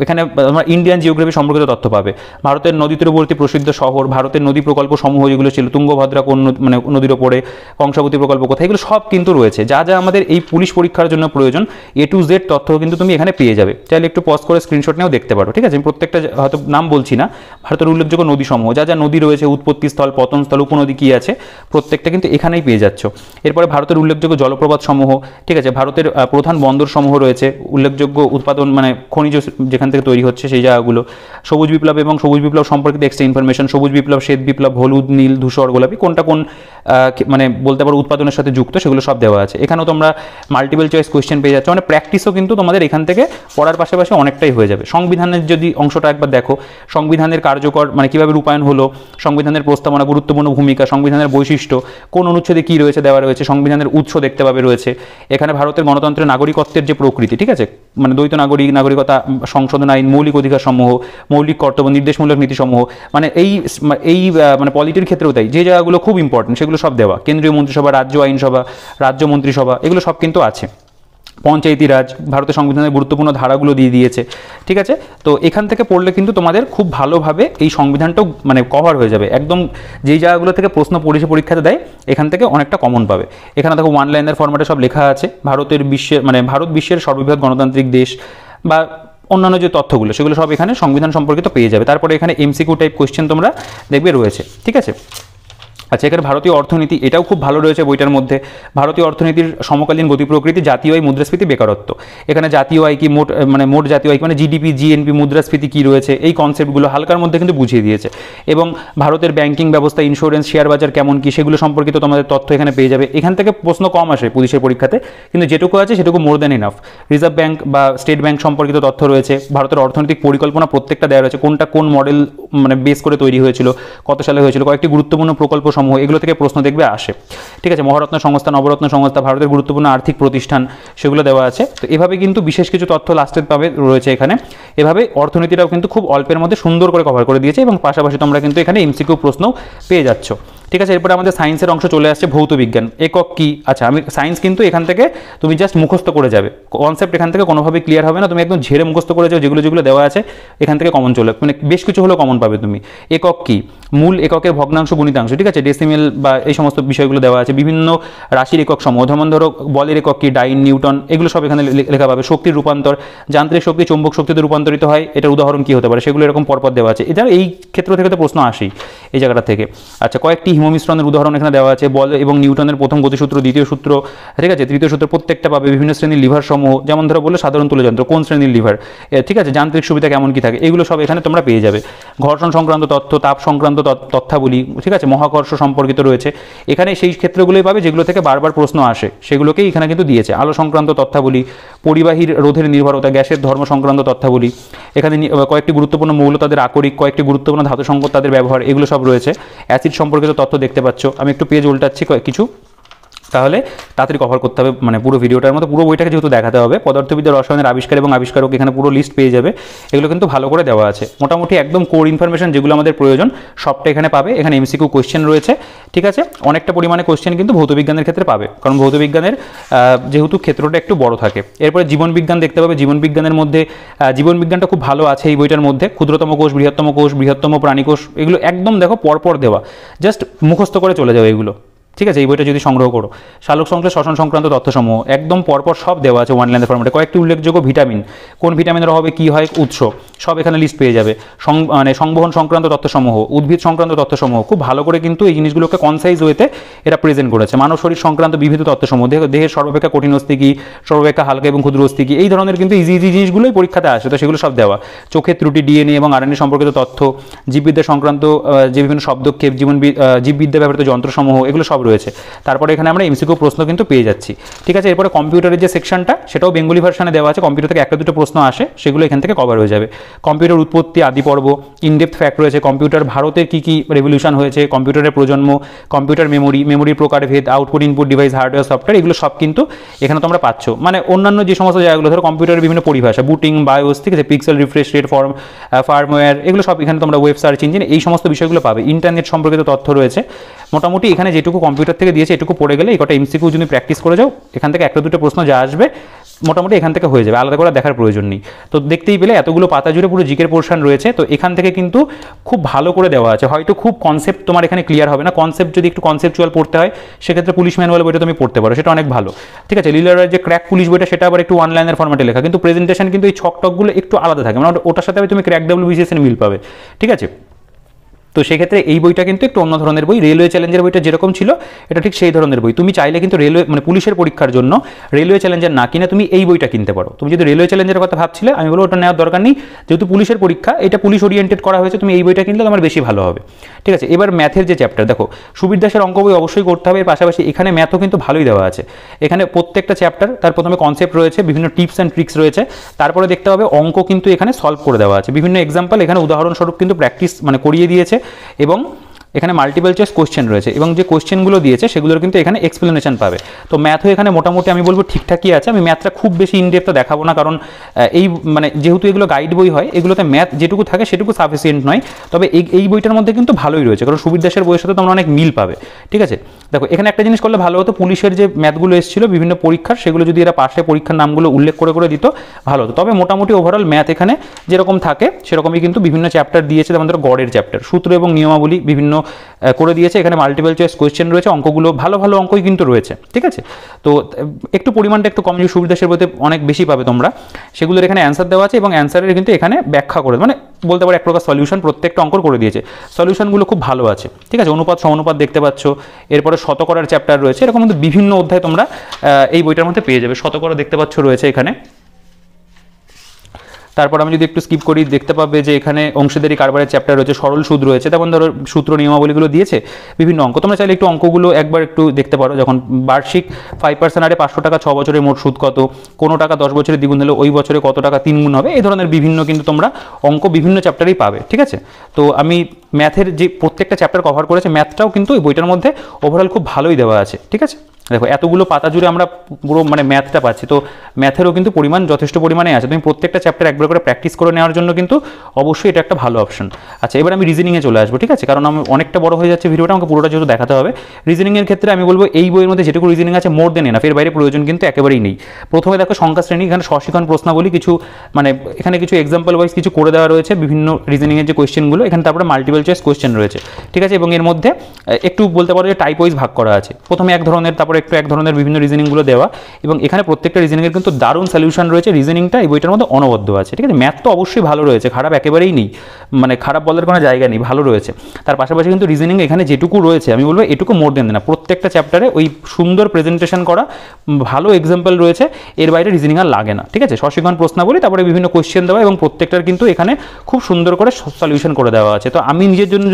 এখানে আমরা ইন্ডিয়ান জিওগ্রাফি সম্পর্কিত তথ্য পাবে। ভারতের নদী তীরবর্তী প্রসিদ্ধ শহর, ভারতের নদী প্রকল্প সমূহ যেগুলো ছিল, তুঙ্গভদ্রা কোন মানে নদীর ওপরে, কংসাবতী প্রকল্প কোথায়, এগুলো সব কিন্তু রয়েছে। যা যা আমাদের এই পুলিশ পরীক্ষার জন্য প্রয়োজন A to Z তথ্য কিন্তু তুমি এখানে পেয়ে যাবে। চাইলে একটু পজ করে স্ক্রিনশট নিয়েও দেখতে পারো, ঠিক আছে। আমি প্রত্যেকটা হয়তো নাম বলছি না, ভারতের উল্লেখযোগ্য নদী সমূহ, যা যা নদী রয়েছে, উৎপত্তি স্থল, পতন স্থল, উপনদী কী আছে, প্রত্যেকটা কিন্তু এখানেই পেয়ে যাচ্ছ। এরপরে ভারতের উল্লেখযোগ্য জলপ্রপাত সমূহ, ঠিক আছে, ভারতের প্রধান বন্দর সমূহ রয়েছে, উল্লেখযোগ্য উৎপাদন মানে খনিজ যেখান থেকে তৈরি হচ্ছে সেই জায়গাগুলো, সবুজ বিপ্লব এবং সবুজ বিপ্লব সম্পর্কিত এক্সট্রা ইনফরমেশন, সবুজ বিপ্লব, শ্বেত বিপ্লব, হলুদ, নীল, ধূসর, গোলাপি, কোনটা কোন মানে বলতে পারো উৎপাদনের সাথে যুক্ত, সেগুলো সব দেওয়া আছে। এখানেও তোমরা মাল্টিপল চয়েস কোয়েশ্চেন পেয়ে যাচ্ছ, মানে প্র্যাকটিসও কিন্তু তোমাদের এখান থেকে পড়ার পাশাপাশি অনেকটাই হয়ে যাবে। সংবিধানের যদি অংশটা একবার দেখো, সংবিধানের কার্যকর মানে কীভাবে রূপায়ণ হলো, সংবিধানের প্রস্তাবনা, গুরুত্বপূর্ণ ভূমিকা, সংবিধানের বৈশিষ্ট্য, কোন অনুচ্ছেদে কী রয়েছে দেওয়া রয়েছে, সংবিধানের উৎস দেখতে পাবে রয়েছে। এখানে ভারতের গণতন্ত্রের নাগরিকত্বের যে প্রকৃতি, ঠিক আছে, মানে দ্বৈত নাগরিকতা সংশোধন আইন, মৌলিক অধিকার সমূহ, মৌলিক কর্তব্য, নির্দেশমূলক নীতিসমূহ, মানে এই মানে পলিটির ক্ষেত্রেও তাই, যে জায়গাগুলো খুব ইম্পর্টেন্ট সেগুলো সব দেওয়া। কেন্দ্রীয় মন্ত্রিসভা, রাজ্য আইনসভা, রাজ্য মন্ত্রিসভা, এগুলো সব কিন্তু আছে। পঞ্চায়েতি রাজ, ভারতের সংবিধানের গুরুত্বপূর্ণ ধারাগুলো দিয়ে দিয়েছে, ঠিক আছে। তো এখান থেকে পড়লে কিন্তু তোমাদের খুব ভালোভাবে এই সংবিধানটাও মানে কভার হয়ে যাবে একদম। যেই জায়গাগুলো থেকে প্রশ্ন পরীক্ষাতে দেয় এখান থেকে অনেকটা কমন পাবে। এখানে দেখো ওয়ান লাইনের ফরম্যাটে সব লেখা আছে, ভারত বিশ্বের সর্ববৃহৎ গণতান্ত্রিক দেশ বা অন্যান্য যে তথ্যগুলো সেগুলো সব এখানে সংবিধান সম্পর্কিত পেয়ে যাবে। তারপরে এখানে MCQ টাইপ কোয়েশ্চেন তোমরা দেখবে রয়েছে, ঠিক আছে। আচ্ছা, এখানে ভারতীয় অর্থনীতি, এটাও খুব ভালো রয়েছে বইটার মধ্যে। ভারতীয় অর্থনীতির সমকালীন গতি প্রকৃতি, জাতীয় আয়, মুদ্রাস্ফীতি, বেকারত্ব। এখানে জাতীয় আয় কি, মোট জাতীয় আয় মানে জিডিপি, জিএনপি, মুদ্রাস্ফীতি কী রয়েছে, এই কনসেপ্টগুলো হালকার মধ্যে কিন্তু বুঝিয়ে দিয়েছে। এবং ভারতের ব্যাংকিং ব্যবস্থা, ইন্স্যুরেন্স, শেয়ার বাজার কেমন কি, সেগুলো সম্পর্কিত তোমাদের তথ্য এখানে পেয়ে যাবে। এখান থেকে প্রশ্ন কম আসে পুলিশের পরীক্ষাতে, কিন্তু যেটুকু আছে সেটুকু more than enough. Reserve bank বা স্টেট ব্যাংক সম্পর্কিত তথ্য রয়েছে। ভারতের অর্থনৈতিক পরিকল্পনা প্রত্যেকটা দেওয়া রয়েছে, কোনটা কোন মডেল মানে বেস করে তৈরি হয়েছিল, কত সালে হয়েছিল, কয়েকটি গুরুত্বপূর্ণ প্রকল্প সমূহ, এগুলো থেকে প্রশ্ন দেখবে আসে, ঠিক আছে। মহারত্ন সংস্থা, নবরত্ন সংস্থা, ভারতের গুরুত্বপূর্ণ আর্থিক প্রতিষ্ঠান, সেগুলো দেওয়া আছে। তো এভাবে কিন্তু বিশেষ কিছু তথ্য লাস্টে পাবে রয়েছে এখানে। এভাবে অর্থনীতিটাও কিন্তু খুব অল্পের মধ্যে সুন্দর করে কভার করে দিয়েছে এবং পাশাপাশি তোমরা কিন্তু এখানে MCQ প্রশ্নও পেয়ে যাচ্ছ, ঠিক আছে। এরপরে আমাদের সায়েন্সের অংশ চলে আসছে, ভৌত বিজ্ঞান। একক কি, আচ্ছা আমি সায়েন্স কিন্তু এখান থেকে তুমি জাস্ট মুখস্থ করে যাবে, কনসেপ্ট এখান থেকে কোনোভাবে ক্লিয়ার হবে না, তুমি একদম ঝেড়ে মুখস্থ করে যাও, যেগুলো যেগুলো দেওয়া আছে এখান থেকে কমন চলে, মানে বেশ কিছু হলেও কমন পাবে তুমি। একক কি, মূল এককের ভগ্নাংশ, গুণিতাংশ, ঠিক আছে, ডেসিমেল বা এই সমস্ত বিষয়গুলো দেওয়া আছে। বিভিন্ন রাশির একক সমূহ, যেমন ধরো বলের একক কি, ডাইন, নিউটন, এগুলো সব এখানে লেখা পাবে। শক্তির রূপান্তর, যান্ত্রিক শক্তি চৌম্বক শক্তিতে রূপান্তরিত হয়, এটার উদাহরণ কি হতে পারে, সেগুলো এরকম পরপর দেওয়া আছে। এছাড়া এই ক্ষেত্র থেকে তো প্রশ্ন আসেই এই জায়গাটা থেকে। আচ্ছা, কয়েকটি হিমমিশ্রণের উদাহরণ এখানে দেওয়া আছে। বল এবং নিউটনের প্রথম গতিসূত্র, দ্বিতীয় সূত্র, ঠিক আছে, তৃতীয় সূত্র প্রত্যেকটা পাবে। বিভিন্ন শ্রেণীর লিভার সমূহ, যেমন ধরো বললে সাধারণ তুলযন্ত্র, কোন শ্রেণীর লিভার, ঠিক আছে, যান্ত্রিক সুবিধা কেমন কি থাকে, এগুলো সব এখানে তোমরা পেয়ে যাবে। ঘর্ষণ সংক্রান্ত তথ্য, তাপ সংক্রান্ত তথ্যাবলী, ঠিক আছে, মহাকর্ষ সম্পর্কিত রয়েছে এখানে, সেই ক্ষেত্রগুলোই পাবে যেগুলো থেকে বারবার প্রশ্ন আসে, সেগুলোকেই এখানে কিন্তু দিয়েছে। আলো সংক্রান্ত তথ্যাবলী, পরিবাহীর রোধের নির্ভরতা, গ্যাসের ধর্ম সংক্রান্ত তথ্যাবলী, এখানে কয়েকটি গুরুত্বপূর্ণ মৌল, তাদের আকরিক, কয়েকটি গুরুত্বপূর্ণ ধাতু সংকট, তাদের ব্যবহার, এগুলো সব রয়েছে। অ্যাসিড সম্পর্কিত তথ্য দেখতে পাচ্ছ। আমি একটু পেজ উল্টাচ্ছি কিছু, তাহলে তাড়াতাড়ি কভার করতে হবে, মানে পুরো ভিডিওটার মতো পুরো বইটাকে যেহেতু দেখাতে হবে। পদার্থবিদ্যা, রসায়নের আবিষ্কার এবং আবিষ্কারক, এখানে পুরো লিস্ট পেয়ে যাবে, এগুলো কিন্তু ভালো করে দেওয়া আছে। মোটামুটি একদম কোর ইনফরমেশন যেগুলো আমাদের প্রয়োজন সবটা এখানে পাবে। এখানে MCQ কোয়েশ্চেন রয়েছে, ঠিক আছে, অনেকটা পরিমাণে কোয়েশ্চেন কিন্তু ভৌতবিজ্ঞানের ক্ষেত্রে পাবে, কারণ ভৌতবিজ্ঞানের যেহেতু ক্ষেত্রটা একটু বড় থাকে। এরপরে জীবনবিজ্ঞান দেখতে পাবে। জীবনবিজ্ঞানের মধ্যে জীবনবিজ্ঞানটা খুব ভালো আছে এই বইটার মধ্যে। ক্ষুদ্রতম কোষ, বৃহত্তম প্রাণীকোষ, এগুলো একদম দেখো পরপর দেওয়া, জাস্ট মুখস্থ করে চলে যাবে এগুলো, ঠিক আছে, এই বইটা যদি সংগ্রহ করো। সালোক সংশ্লেষ, শ্বসন সংক্রান্ত তথ্যসমূহ একদম পরপর সব দেওয়া আছে ওয়ান লাইনের ফরম্যাটে। কয়েকটি উল্লেখযোগ্য ভিটামিন, কোন ভিটামিনের অভাবে কী হয়, উৎস, সব এখানে লিস্ট পেয়ে যাবে। মানে সংবহন সংক্রান্ত তথ্যসমূহ, উদ্ভিদ সংক্রান্ত তথ্যসমূহ, খুব ভালো করে কিন্তু এই জিনিসগুলোকে কনসাইজ ওয়েতে এরা প্রেজেন্ট করেছে। মানব শরীর সংক্রান্ত বিবিধ তথ্যসমূহ, দেহের সর্বাপেক্ষা কঠিন অস্থি কি, সর্বাপেক্ষা হালকা এবং ক্ষুদ্র অস্থি কি, এই ধরনের কিন্তু ইজি জিনিসগুলোই পরীক্ষাতে আসে, তো সেগুলো সব দেওয়া। চোখের ত্রুটি, DNA এবং RNA সম্পর্কিত তথ্য, জীববিদ্যা সংক্রান্ত যে বিভিন্ন শব্দক্ষেপ, জীববিদ্যা ব্যবহৃত যন্ত্রসমূহ, এগুলো সব রয়েছে। তারপরে এখানে আমরা এমসিকিউ প্রশ্ন কিন্তু পেয়ে যাচ্ছি, ঠিক আছে। এরপরে কম্পিউটারের যে সেকশনটা সেটাও বেঙ্গলি ভার্সনে দেওয়া আছে, কম্পিউটার থেকে একটা দুটো প্রশ্ন আসে, সেগুলো এখান থেকে কভার হয়ে যাবে। কম্পিউটার উৎপত্তি আদি পর্ব, ইনডেপথ ফ্যাক্ট রয়েছে, কম্পিউটার ভারতের কী কী রেভলিউশন হয়েছে, কম্পিউটারের প্রজন্ম, কম্পিউটার মেমোরির প্রকারভেদ, output input device, hardware software, এগুলো সব কিন্তু এখানে তোমরা পাচ্ছ। মানে অন্যান্য যে সমস্ত জায়গাগুলো ধরো কম্পিউটারের বিভিন্ন পরিভাষা, বুটিং, বায়োস, ঠিক আছে, পিক্সেল রিফ্রেশ রেট, ফার্মওয়্যার, এগুলো সব এখানে তোমরা ওয়েব সার্চ ইঞ্জিন এই সমস্ত বিষয়গুলো পাবে। ইন্টারনেট সম্পর্কিত তথ্য রয়েছে। মোটামুটি এখানে যেটুকু কম্পিউটার থেকে দিয়েছে এটুকু পড়ে গেলে এই কটা এমসিকিউ যদি প্র্যাকটিস করে যাও, এখান থেকে একটা দুটো প্রশ্ন যা আসবে মোটামুটি এখান থেকে হয়ে যাবে, আলাদা করে দেখার প্রয়োজন নেই। তো দেখতেই পেলে এতগুলো পাতা জুড়ে পুরো জিকের পোর্শন রয়েছে। তো এখান থেকে কিন্তু খুব ভালো করে দেওয়া আছে। হয়তো খুব কনসেপ্ট তোমার এখানে ক্লিয়ার হবে না, কনসেপ্ট যদি একটু কনসেপ্টুয়াল পড়তে হয় সেক্ষেত্রে পুলিশ ম্যানুয়াল বইটা তুমি পড়তে পারো, সেটা অনেক ভালো, ঠিক আছে। লিলারের যে ক্র্যাক পুলিশ বইটা সেটা আবার একটু ওয়ান লাইনের ফরম্যাটে লেখা, কিন্তু প্রেজেন্টেশন কিন্তু এই ছকটকগুলো একটু আলাদা থাকে, মানে ওটার সাথে তুমি ক্র্যাক WBCS মিল পাবে, ঠিক আছে। তো সেক্ষেত্রে এই বইটা কিন্তু একটু অন্য ধরনের বই। রেলওয়ে চ্যালেঞ্জের বইটা যেরকম ছিল এটা ঠিক সেই ধরনের বই। তুমি চাইলে কিন্তু রেলওয়ে মানে পুলিশের পরীক্ষার জন্য রেলওয়ে চ্যালেঞ্জার না কিনে তুমি এই বইটা কিনতে পারো। তুমি যদি রেলওয়ে চ্যালেঞ্জের কথা ভাবছিলে, আমি বলবো ওটা নেওয়ার দরকার নেই, যেহেতু পুলিশের পরীক্ষা, এটা পুলিশ ওরিয়েন্টেড করা হয়েছে, তুমি এই বইটা কিনলে তোমার বেশি ভালো হবে, ঠিক আছে। এবার ম্যাথের যে চ্যাপ্টার দেখো, সুবীর দাসের অঙ্ক বই অবশ্যই করতে হবে, এর পাশাপাশি এখানে ম্যাথও কিন্তু ভালোই দেওয়া আছে। এখানে প্রত্যেকটা চ্যাপ্টার তার প্রথমে কনসেপ্ট রয়েছে, বিভিন্ন টিপস অ্যান্ড ট্রিক্স রয়েছে, তারপরে দেখতে হবে অঙ্ক কিন্তু এখানে সলভ করে দেওয়া আছে, বিভিন্ন এক্সাম্পল এখানে উদাহরণস্বরূপ কিন্তু প্র্যাকটিস মানে করিয়ে দিয়েছে, এবং এখানে মাল্টিপল চয়েস কোশ্চেন রয়েছে, এবং যে কোশ্চেনগুলো দিয়েছে সেগুলোর কিন্তু এখানে এক্সপ্লেনেশন পাবে। তো ম্যাথও এখানে মোটামুটি আমি বলবো ঠিকঠাকই আছে। আমি ম্যাথটা খুব বেশি ইনডেপথে দেখাবো না, কারণ এই মানে যেহেতু এগুলো গাইড বই হয়, এগুলোতে ম্যাথ যেটুকু থাকে সেটুকু সাফিসিয়েন্ট নয়। তবে এই বইটার মধ্যে কিন্তু ভালোই রয়েছে, কারণ সুবীর দাসের বইয়ের সাথে তোমরা অনেক মিল পাবে, ঠিক আছে। দেখো এখানে একটা জিনিস করলে ভালো হতো, পুলিশের যে ম্যাথগুলো এসেছিল বিভিন্ন পরীক্ষার, সেগুলো যদি এরা পাশে পরীক্ষার নামগুলো উল্লেখ করে দিত ভালো হতো। তবে মোটামুটি ওভারঅল ম্যাথ এখানে যেরকম থাকে সেরকমই কিন্তু বিভিন্ন চ্যাপ্টার দিয়েছে, যেমন ধরো গড়ের চ্যাপ্টার, সূত্র এবং নিয়মাবলী বিভিন্ন করে দিয়েছে। এখানে মাল্টিপল চয়েস কোয়েশ্চেন রয়েছে, অঙ্কগুলো ভালো ভালো অঙ্কই কিন্তু রয়েছে, ঠিক আছে। তো একটু পরিমাণটা একটু কম, যে সুবীর দাসের বইতে অনেক বেশি পাবে তোমরা, সেগুলোর এখানে অ্যান্সার দেওয়া আছে, এবং অ্যান্সারের কিন্তু এখানে ব্যাখ্যা করে মানে বলতে পারো এক প্রকার সলিউশন প্রত্যেকটা অঙ্কর করে দিয়েছে। সলিউশনগুলো খুব ভালো আছে, ঠিক আছে। অনুপাত সমানুপাত দেখতে পাচ্ছ, এরপরে শতকরার চ্যাপ্টার রয়েছে, এরকম কিন্তু বিভিন্ন অধ্যায় তোমরা এই বইটার মধ্যে পেয়ে যাবে। শতকরা দেখতে পাচ্ছ রয়েছে এখানে। তারপর আমি যদি একটু স্কিপ করি, দেখতে পাবে যে এখানে অংশীদারি কারবারের চ্যাপ্টার রয়েছে, সরল সুদ রয়েছে, তেমন ধরো সূত্র নিয়মাবলীগুলো দিয়েছে, বিভিন্ন অঙ্ক। তোমরা চাইলে একটু অঙ্কগুলো একবার একটু দেখতে পারো, যখন বার্ষিক 5% হারে 500 টাকা 6 বছরের মোট সুদ কত, কোনো টাকা 10 বছরে দ্বিগুণ হলে ওই বছরে কত টাকা 3 গুণ হবে, এই ধরনের বিভিন্ন কিন্তু তোমরা অঙ্ক বিভিন্ন চ্যাপ্টারেই পাবে, ঠিক আছে। তো আমি ম্যাথের যে প্রত্যেকটা চ্যাপ্টার কভার করেছে, ম্যাথটাও কিন্তু এই বইটার মধ্যে ওভারঅল খুব ভালোই দেওয়া আছে, ঠিক আছে। দেখো এতগুলো পাতা জুড়ে আমরা পুরো মানে ম্যাথটা পাচ্ছি, তো ম্যাথেরও কিন্তু পরিমাণ যথেষ্ট পরিমাণে আছে। তুমি প্রত্যেকটা চ্যাপ্টার একবার করে প্র্যাকটিস করে নেওয়ার জন্য কিন্তু অবশ্যই এটা একটা ভালো অপশন। আচ্ছা, এবার আমি রিজনিংয়ে চলে আসবো, ঠিক আছে, কারণ আমি অনেকটা বড় হয়ে যাচ্ছে ভিডিওটা, আমাকে পুরোটা যেহেতু দেখাতে হবে। রিজনিংয়ের ক্ষেত্রে আমি বলবো এই বইয়ের মধ্যে যেটুকু রিজনিং আছে মোর দেন এনাফ, এর বাইরে প্রয়োজন কিন্তু একেবারেই নেই। প্রথমে দেখো সংখ্যা শ্রেণী, এখানে সশিক্ষণ প্রশ্নাবলী কিছু মানে এখানে কিছু এক্সাম্পল ওয়াইজ কিছু করে দেওয়া রয়েছে, বিভিন্ন রিজনিংয়ের যে কোয়েশ্চেনগুলো এখানে, তারপরে মাল্টিপল চয়েস কোয়েশ্চেন রয়েছে, ঠিক আছে। এবং এর মধ্যে একটু বলতে পারো যে টাইপ ওয়াইজ ভাগ করা আছে, প্রথমে এক ধরনের, তারপরে একটু এক ধরনের বিভিন্ন রিজনিংগুলো দেওয়া, এবং এখানে প্রত্যেকটা রিজনিংয়ের কিন্তু দারুণ সলিউশন রয়েছে। রিজনিংটা এই বইটার মধ্যে অনবদ্য আছে, ঠিক আছে। ম্যাথ তো অবশ্যই ভালো রয়েছে, খারাপ একেবারেই নেই, মানে খারাপ বলার কোনো জায়গা নেই, ভালো রয়েছে। তার পাশাপাশি কিন্তু রিজনিং এখানে যেটুকু রয়েছে আমি বলবো এটুকু মোর দেন না, প্রত্যেকটা চ্যাপ্টারে ওই সুন্দর প্রেজেন্টেশন করা ভালো এক্সাম্পল রয়েছে, এর বাইরে রিজনিং আর লাগে না, ঠিক আছে। সশিক্ষণ প্রশ্নাবলী, তারপরে বিভিন্ন কোয়েশ্চেন দেওয়া, এবং প্রত্যেকটার কিন্তু এখানে খুব সুন্দর করে সলিউশন করে দেওয়া আছে। তো আমি নিজের জন্য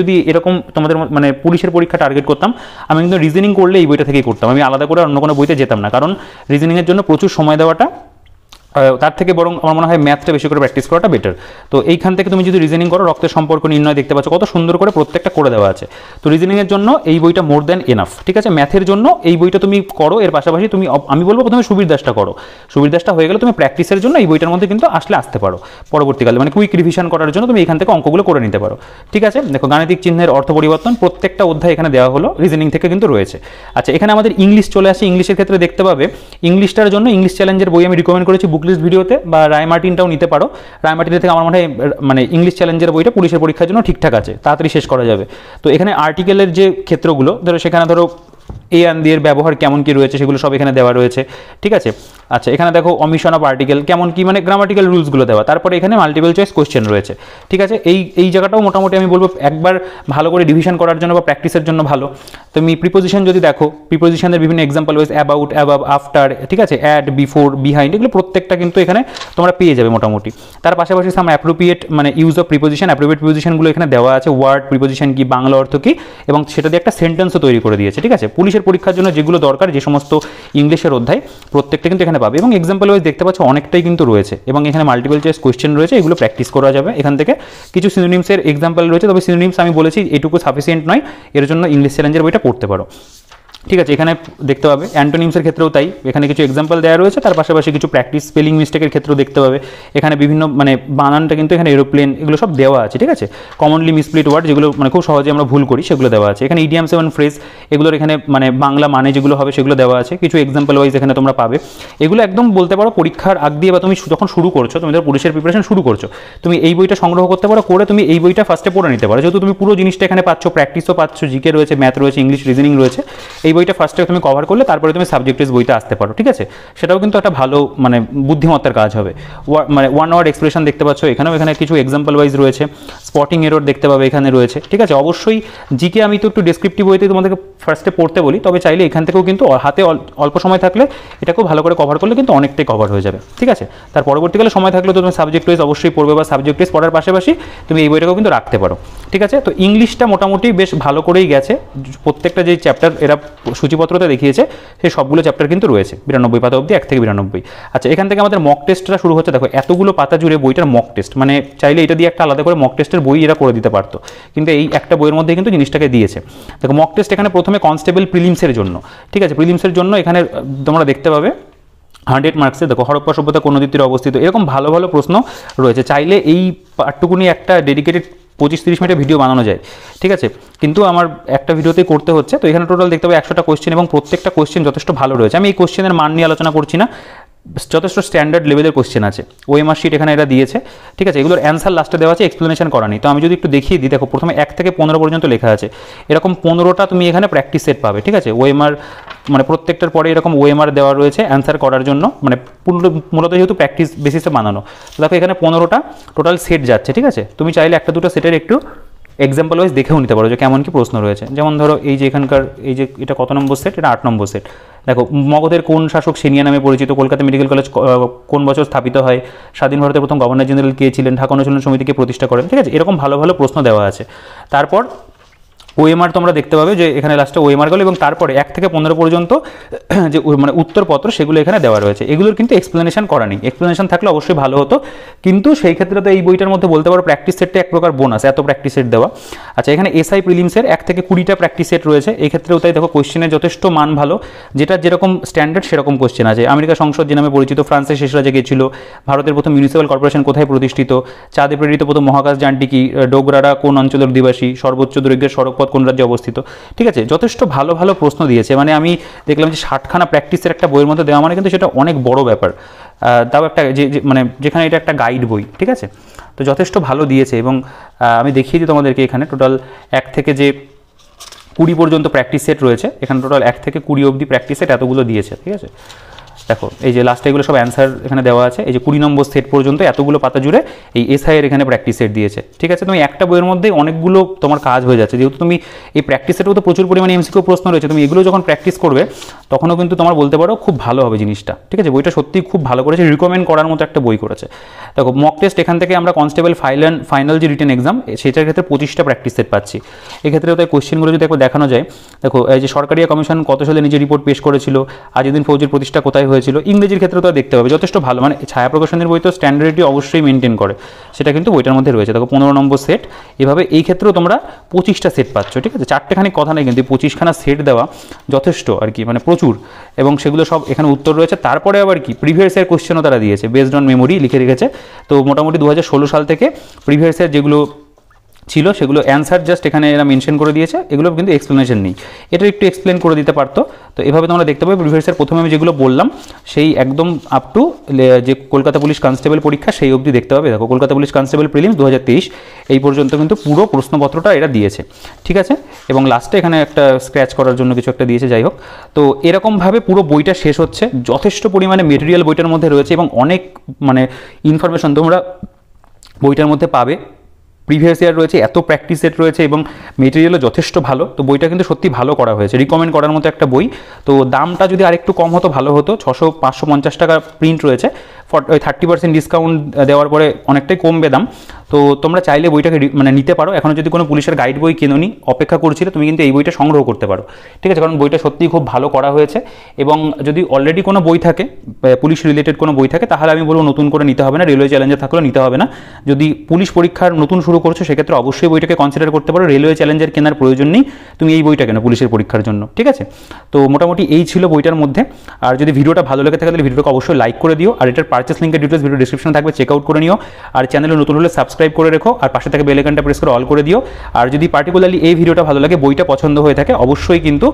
যদি এরকম তোমাদের মানে পুলিশের পরীক্ষা টার্গেট করতাম, আমি কিন্তু রিজনিং করলে এই বইটা থেকেই করতাম, আমি আলাদা করে অন্য কোনো বইতে যেতাম না, কারণ রিজনিংয়ের জন্য প্রচুর সময় দেওয়াটা তার থেকে বরং আমার মনে হয় ম্যাথটা বেশি করে প্র্যাকটিস করাটা বেটার। তো এইখান থেকে তুমি যদি রিজনিং করো, রক্তের সম্পর্ক নির্ণয় দেখতে পাচ্ছ কত সুন্দর করে প্রত্যেকটা করে দেওয়া আছে। তো রিজনিংয়ের জন্য এই বইটা মোর দ্যান এনাফ, ঠিক আছে। ম্যাথের জন্য এই বইটা তুমি করো, এর পাশাপাশি তুমি আমি বলবো প্রথমে সুবীর দাসটা করো, সুবীর দাসটা হয়ে গেলে তুমি প্র্যাকটিসের জন্য এই বইটার মধ্যে কিন্তু আসতে পারো পরবর্তীকালে, মানে কুইক রিভিশন করার জন্য তুমি এখান থেকে অঙ্কগুলো করে নিতে পারো, ঠিক আছে। দেখো গাণিতিক চিহ্নের অর্থ পরিবর্তন প্রত্যেকটা অধ্যায় এখানে দেওয়া হলো, রিজনিং থেকে কিন্তু রয়েছে। আচ্ছা, এখানে আমাদের ইংলিশ চলে আসে, ইংলিশের ক্ষেত্রে দেখতে পাবে ইংলিশটার জন্য ইংলিশ চ্যালেঞ্জের বই আমি রিকমেন্ড করেছি বুকলিস্ট ভিডিওতে, বা রায় মার্টিনটাও নিতে পারো। রায় মার্টিনের থেকে আমার মনে হয় মানে ইংলিশ চ্যালেঞ্জের বইটা পুলিশের পরীক্ষার জন্য ঠিকঠাক আছে, তাড়াতাড়ি শেষ করা যাবে। তো এখানে আর্টিকেলের যে ক্ষেত্রগুলো ধরো, সেখানে ধরো এ অ্যান্ড দি এর ব্যবহার কেমন কি রয়েছে সেগুলো সব এখানে দেওয়া রয়েছে, ঠিক আছে। আচ্ছা, এখানে দেখো অমিশন অফ আর্টিকেল কেমন কি, মানে গ্রামাটিক্যাল রুলসগুলো দেওয়া। তারপরে এখানে মাল্টিপল চয়েস কোশ্চেন রয়েছে, ঠিক আছে। এই জায়গাটাও মোটামুটি আমি বলবো একবার ভালো করে রিভিশন করার জন্য বা প্র্যাকটিসের জন্য ভালো। তুমি প্রিপোজিশন যদি দেখো, প্রিপোজিশনের বিভিন্ন example wise about, above, after, ঠিক আছে, অ্যাট, বিফোর, বিহাইন্ড, এগুলো প্রত্যেকটা কিন্তু এখানে তোমরা পেয়ে যাবে মোটামুটি। তার পাশাপাশি সাম অ্যাপ্রোপ্রিয়েট মানে ইউজ অফ প্রিপোজিশন, অ্যাপ্রোপ্রিয়েট প্রিপোজিশনগুলো এখানে দেওয়া আছে, ওয়ার্ড, প্রিপোজিশন কি, বাংলা অর্থ কি, এবং সেটা দিয়ে একটা সেন্টেন্সও তৈরি করে দিয়েছে, ঠিক আছে। পুলিশের পরীক্ষার জন্য যেগুলো দরকার, যে সমস্ত ইংলিশের অধ্যায় প্রত্যেকটা কিন্তু এখানে পাবে, এবং এক্সাম্পল ওয়াইজ দেখতে পাচ্ছ অনেকটাই কিন্তু রয়েছে, এবং এখানে মাল্টিপল চয়েস কোশ্চেন রয়েছে, এগুলো প্র্যাকটিস করা যাবে এখান থেকে। কিছু সিনোনিমসের এক্সাম্পল রয়েছে, তবে সিনোনিমস আমি বলেছি এটুকু সাফিসিয়েন্ট নয়, এর জন্য ইংলিশ চ্যালেঞ্জের বইটা পড়তে পারো, ঠিক আছে। এখানে দেখতে পাবে অ্যান্টোনিমসের ক্ষেত্রেও তাই, এখানে কিছু এক্সাম্পল দেওয়া রয়েছে, তার পাশাপাশি কিছু প্র্যাকটিস স্পেলিং মিস্টেকের ক্ষেত্রেও দেখতে পাবে। এখানে বিভিন্ন মানে বানানটা কিন্তু এখানে এরোপ্লেন, এগুলো সব দেওয়া আছে, ঠিক আছে। কমনলি মিসপ্লিট ওয়ার্ড যেগুলো মানে খুব সহজে আমরা ভুল করি সেগুলো দেওয়া আছে। এখানে ইডিয়ামস এবং ফ্রেজ এগুলোর এখানে মানে বাংলা মানে যেগুলো হবে সেগুলো দেওয়া আছে, কিছু এক্সাম্পল ওয়াইজ এখানে তোমরা পাবে। এগুলো একদম বলতে পারো পরীক্ষার আগ দিয়ে বা তুমি যখন শুরু করছো, তুমি ধরো পুলিশের প্রিপারেশন শুরু করছো, তুমি এই বইটা সংগ্রহ করতে পারো, করে তুমি এই বইটা ফার্স্টে পড়ে নিতে পারো, যেহেতু তুমি পুরো জিনিসটা এখানে পাচ্ছ, প্র্যাকটিসও পাচ্ছ, জিকে রয়েছে, ম্যাথ রয়েছে, ইংলিশ রিজনিং রয়েছে। এই বইটা ফার্স্টে তুমি কভার করলে তারপরে তুমি সাবজেক্ট ওয়াইজ বইতে আসতে পারো, ঠিক আছে। সেটাও কিন্তু একটা ভালো মানে বুদ্ধিমত্তার কাজ হবে। মানে ওয়ান ওয়ার্ড এক্সপ্রেশন দেখতে পাচ্ছ এখানেও, এখানে কিছু এক্সাম্পল ওয়াইজ রয়েছে, স্পটিং এরর দেখতে পাবে এখানে রয়েছে, ঠিক আছে। অবশ্যই জিকে আমি তো একটু ডেসক্রিপটিভ বইতে তোমাদেরকে ফার্স্টে পড়তে বলি, তবে চাইলে এখান থেকেও কিন্তু হাতে অল্প সময় থাকলে এটাকেও ভালো করে কভার করলে কিন্তু অনেকটাই কভার হয়ে যাবে, ঠিক আছে। তার পরবর্তীকালে সময় থাকলে তো তুমি সাবজেক্ট ওয়াইজ অবশ্যই পড়বে, বা সাবজেক্ট ওয়াইজ পড়ার পাশাপাশি তুমি এই বইটাকেও কিন্তু রাখতে পারো, ঠিক আছে। তো ইংলিশটা মোটামুটি বেশ ভালো করেই গেছে, প্রত্যেকটা যে চ্যাপ্টার এরা সূচিপত্রতে দেখিয়েছে সেই সবগুলো চ্যাপ্টার কিন্তু রয়েছে 92 পাতা অবধি, 1 থেকে 92। আচ্ছা, এখান থেকে আমাদের মক টেস্টটা শুরু হচ্ছে। দেখো এতগুলো পাতা জুড়ে বইটার মক টেস্ট, মানে চাইলে এটা দিয়ে একটা আলাদা করে মক টেস্টের বই এরা করে দিতে পারতো, কিন্তু এই একটা বইয়ের মধ্যে কিন্তু জিনিসটাকে দিয়েছে। দেখো মক টেস্ট এখানে প্রথমে কনস্টেবল প্রিলিমসের জন্য, ঠিক আছে, প্রিলিমসের জন্য এখানে তোমরা দেখতে পাবে 100 মার্কসে দেখো হরপ্পা সভ্যতা কোন নদীর তীরে অবস্থিত, এরকম ভালো ভালো প্রশ্ন রয়েছে। চাইলে এই পার্টটুকুনি একটা ডেডিকেটেড 25-30 মিনিটের ভিডিও বানানো যায়, ঠিক আছে, কিন্তু আমার একটা ভিডিওতেই করতে হচ্ছে। তো এখানে টোটাল দেখতে পাবে 100টা কোশ্চেন, এবং প্রত্যেকটা কোশ্চেন যথেষ্ট ভালো রয়েছে। আমি এই কোশ্চেনের মান নিয়ে আলোচনা করছি না, যথেষ্ট স্ট্যান্ডার্ড লেভেলের কোশ্চেন আছে। ওএমআর শিট এখানে এরা দিয়েছে, ঠিক আছে। এগুলোর অ্যান্সার লাস্টে দেওয়া আছে, এক্সপ্লেনেশন করা নেই। তো আমি যদি একটু দেখিয়ে দিই, দেখো প্রথমে 1 থেকে 15 পর্যন্ত লেখা আছে, এরকম 15টা তুমি এখানে প্র্যাকটিস সেট পাবে, ঠিক আছে। ওএমআর মানে প্রত্যেকটার পরে এরকম ওএমআর দেওয়া রয়েছে অ্যান্সার করার জন্য, মানে মূলত যেহেতু প্র্যাকটিস বেসিসে বানানো। তো দেখো এখানে 15টা টোটাল সেট যাচ্ছে, ঠিক আছে। তুমি চাইলে একটা দুটো সেটের একটু এক্সাম্পল ওয়াইজ দেখেও নিতে পারো যে কেমন কি প্রশ্ন রয়েছে। যেমন ধরো এই যে এখানকার এই যে এটা কত নম্বর সেট, এটা 8 নম্বর সেট। দেখো মগধের কোন শাসক সেনিয়া নামে পরিচিত, কলকাতা মেডিকেল কলেজ কোন বছর স্থাপিত হয়, স্বাধীন ভারতের প্রথম গভর্নর জেনারেল কে ছিলেন, ঢাকা অনুশীলন সমিতিকে প্রতিষ্ঠা করেন, ঠিক আছে। এরকম ভালো ভালো প্রশ্ন দেওয়া আছে। তারপর ওএমআর তোমরা দেখতে পাবে যে এখানে লাস্টে ওএমআর গেল, এবং তারপরে 1 থেকে 15 পর্যন্ত যে মানে উত্তরপত্র সেগুলো এখানে দেওয়া রয়েছে। এগুলোর কিন্তু এক্সপ্লেনেশন করা নেই, এক্সপ্লেনেশন থাকলে অবশ্যই ভালো হতো, কিন্তু সেই ক্ষেত্রে তো এই বইটার মধ্যে বলতে পারো প্র্যাকটিস সেটটা এক প্রকার বোনাস, এত প্র্যাকটিস সেট দেওয়া। আচ্ছা, এখানে এসআই প্রিলিমসের 1 থেকে 20টা প্র্যাকটিস সেট রয়েছে, এই ক্ষেত্রেও তাই। দেখো কোশ্চেনের যথেষ্ট মান ভালো, যেটা যেরকম স্ট্যান্ডার্ড সেরকম কোশ্চেন আছে। আমেরিকা সংসদ যে নামে পরিচিত, ফ্রান্সের শেষ রাজা কে ছিল, ভারতের প্রথম মিউনিসিপ্যাল কর্পোরেশন কোথায় প্রতিষ্ঠিত, চাঁদে প্রেরিত প্রথম মহাকাশ যানটি কি, ডোগরারা কোন অঞ্চলের অধিবাসী, সর্বোচ্চ দৈর্ঘ্যের সড়কপথ কোন রাজ্যে অবস্থিত, ঠিক আছে। যথেষ্ট ভালো ভালো প্রশ্ন দিয়েছে, মানে আমি দেখলাম যে 60খানা প্র্যাকটিসের একটা বইয়ের মধ্যে দেওয়া, মানে কিন্তু সেটা অনেক বড় ব্যাপার। তাও একটা যে মানে যেখানে এটা একটা গাইড বই, ঠিক আছে। তো যথেষ্ট ভালো দিয়েছে, এবং আমি দেখিয়ে দিই তোমাদেরকে এখানে টোটাল 1 থেকে যে 20 পর্যন্ত প্র্যাকটিস সেট রয়েছে, এখানে টোটাল 1 থেকে 20 অবধি প্র্যাকটিস সেট এতগুলো দিয়েছে, ঠিক আছে। দেখো এই যে লাস্টে এগুলো সব অ্যান্সার এখানে দেওয়া আছে, এই যে 20 নম্বর সেট পর্যন্ত এতগুলো পাতা জুড়ে এই এসআই এর এখানে প্র্যাকটিস সেট দিয়েছে, ঠিক আছে। তুমি একটা বইয়ের মধ্যেই অনেকগুলো তোমার কাজ হয়ে যাচ্ছে, যেহেতু তুমি এই প্র্যাকটিস সেটেও তো প্রচুর পরিমাণে এমসিকিউ প্রশ্ন রয়েছে, তুমি এগুলো যখন প্র্যাকটিস করবে তখনও কিন্তু তোমার বলতে পারো খুব ভালো হবে জিনিসটা, ঠিক আছে। বইটা সত্যিই খুব ভালো করেছে, রিকমেন্ড করার মতো একটা বই করেছে। দেখো মক টেস্ট এখান থেকে আমরা কনস্টেবল ফাইনাল যে রিটেন এক্সাম সেটার ক্ষেত্রে 25টা প্র্যাকটিস সেট পাচ্ছি। এক্ষেত্রেও তাই কোশ্চেনগুলো যদি একবার দেখানো যায়, দেখো এই যে সরকারি কমিশন কত সালে নিজের রিপোর্ট পেশ করেছিল, আজিদিন ফৌজের প্রতিষ্ঠা কোথায় হয়েছিল, ইংরেজির ক্ষেত্রে তো দেখতে হবে যথেষ্ট ভালো, মানে ছায়া প্রকাশনের বই তো স্ট্যান্ডার্ডটি অবশ্যই মেনটেন করে, সেটা কিন্তু বইটার মধ্যে রয়েছে। দেখো 15 নম্বর সেট, এভাবে এই ক্ষেত্রেও তোমরা 25টা সেট পাচ্ছ, ঠিক আছে। 4টেখানি কথা নেই, কিন্তু 25খানা সেট দেওয়া যথেষ্ট আর কি, মানে প্রচুর, এবং সেগুলো সব এখানে উত্তর রয়েছে। তারপরে আবার কি প্রিভিয়াস ইয়ার কোশ্চেনও তারা দিয়েছে, বেসড অন মেমোরি লিখে রেখেছে। তো মোটামুটি 2016 সাল থেকে প্রিভিয়াস ইয়ার যেগুলো ছিল সেগুলো অ্যান্সার জাস্ট এখানে এরা মেনশন করে দিয়েছে, এগুলো কিন্তু এক্সপ্লেনেশন নেই। এটা একটু এক্সপ্লেন করে দিতে পারতো। তো এভাবে তোমরা দেখতে পাবে প্রিভিয়াস ইয়ার প্রথমে আমি যেগুলো বললাম সেই একদম আপ টু যে কলকাতা পুলিশ কনস্টেবল পরীক্ষা সেই অবধি দেখতে পাবে। দেখো কলকাতা পুলিশ কনস্টেবল প্রিলিমস 2023 এই পর্যন্ত কিন্তু পুরো প্রশ্নপত্রটা এরা দিয়েছে, ঠিক আছে। এবং লাস্টে এখানে একটা স্ক্র্যাচ করার জন্য কিছু একটা দিয়েছে, যাই হোক। তো এরকমভাবে পুরো বইটা শেষ হচ্ছে, যথেষ্ট পরিমাণে মেটেরিয়াল বইটার মধ্যে রয়েছে এবং অনেক মানে ইনফরমেশন তোমরা বইটার মধ্যে পাবে। প্রিভিয়াস ইয়ার রয়েছে, এত প্র্যাকটিস সেট রয়েছে এবং মেটেরিয়ালও যথেষ্ট ভালো। তো বইটা কিন্তু সত্যি ভালো করা হয়েছে, রিকমেন্ড করার মতো একটা বই। তো দামটা যদি আরেকটু কম হতো ভালো হতো, 550 টাকা প্রিন্ট রয়েছে, ওই 30% ডিসকাউন্ট দেওয়ার পরে অনেকটাই কমবে দাম। তো তোমরা চাইলে বইটাকে মানে নিতে পারো। এখনও যদি কোনো পুলিশের গাইড বই কেনোনি, অপেক্ষা করছিলে, তুমি কিন্তু এই বইটা সংগ্রহ করতে পারো, ঠিক আছে। কারণ বইটা সত্যিই খুব ভালো করা হয়েছে। এবং যদি অলরেডি কোনো বই থাকে, পুলিশ রিলেটেড কোনো বই থাকে, তাহলে আমি বলবো নতুন করে নিতে হবে না, রেলওয়ে চ্যালেঞ্জার থাকলেও নিতে হবে না। যদি পুলিশ পরীক্ষার নতুন শুরু করছো সেক্ষেত্রে অবশ্যই বইটাকে কনসিডার করতে পারো। রেলওয়ে চ্যালেঞ্জার কেনার প্রয়োজন নেই, তুমি এই বইটা কেনো পুলিশের পরীক্ষার জন্য, ঠিক আছে। তো মোটামুটি এই ছিল বইটার মধ্যে। আর যদি ভিডিওটা ভালো লেগে থাকে তাহলে ভিডিওটাকে অবশ্যই লাইক করে দিও। আর এটার পারচেস লিঙ্কের ডিটেলস ভিডিও ডিসক্রিপশনে থাকবে, চেক আউট করে নিও। আর চ্যানেলে নতুন হলে সাবস্ক্রাইব করে রেখো, আর পাশে থেকে বেল আইকনটা প্রেস করে অল করে দিও। আর যদি পার্টিকুলারলি এই ভিডিওটা ভালো লাগে, বইটা পছন্দ হয়ে থাকে, অবশ্যই কিন্তু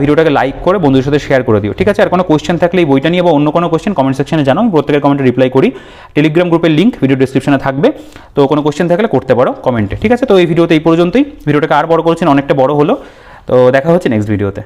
ভিডিওটাকে লাইক করে বন্ধুদের সাথে শেয়ার করে দিও, ঠিক আছে। আর কোনো কোয়েশ্চেন থাকলে এই বইটা নিয়ে বা অন্য কোনো কোয়েশ্চেন কমেন্ট সেকশনে জানাও, প্রত্যেকের কমেন্টে রিপ্লাই করি। টেলিগ্রাম গ্রুপের লিঙ্ক ভিডিও ডিসক্রিপশনে থাকবে, তো কোনো কোয়েশ্চেন থাকলে করতে পারো কমেন্টে, ঠিক আছে। তো এই ভিডিওতে এই পর্যন্তই, ভিডিওটাকে আর বড় করছেন, অনেকটা বড় হলো। তো দেখা হচ্ছে নেক্সট ভিডিওতে।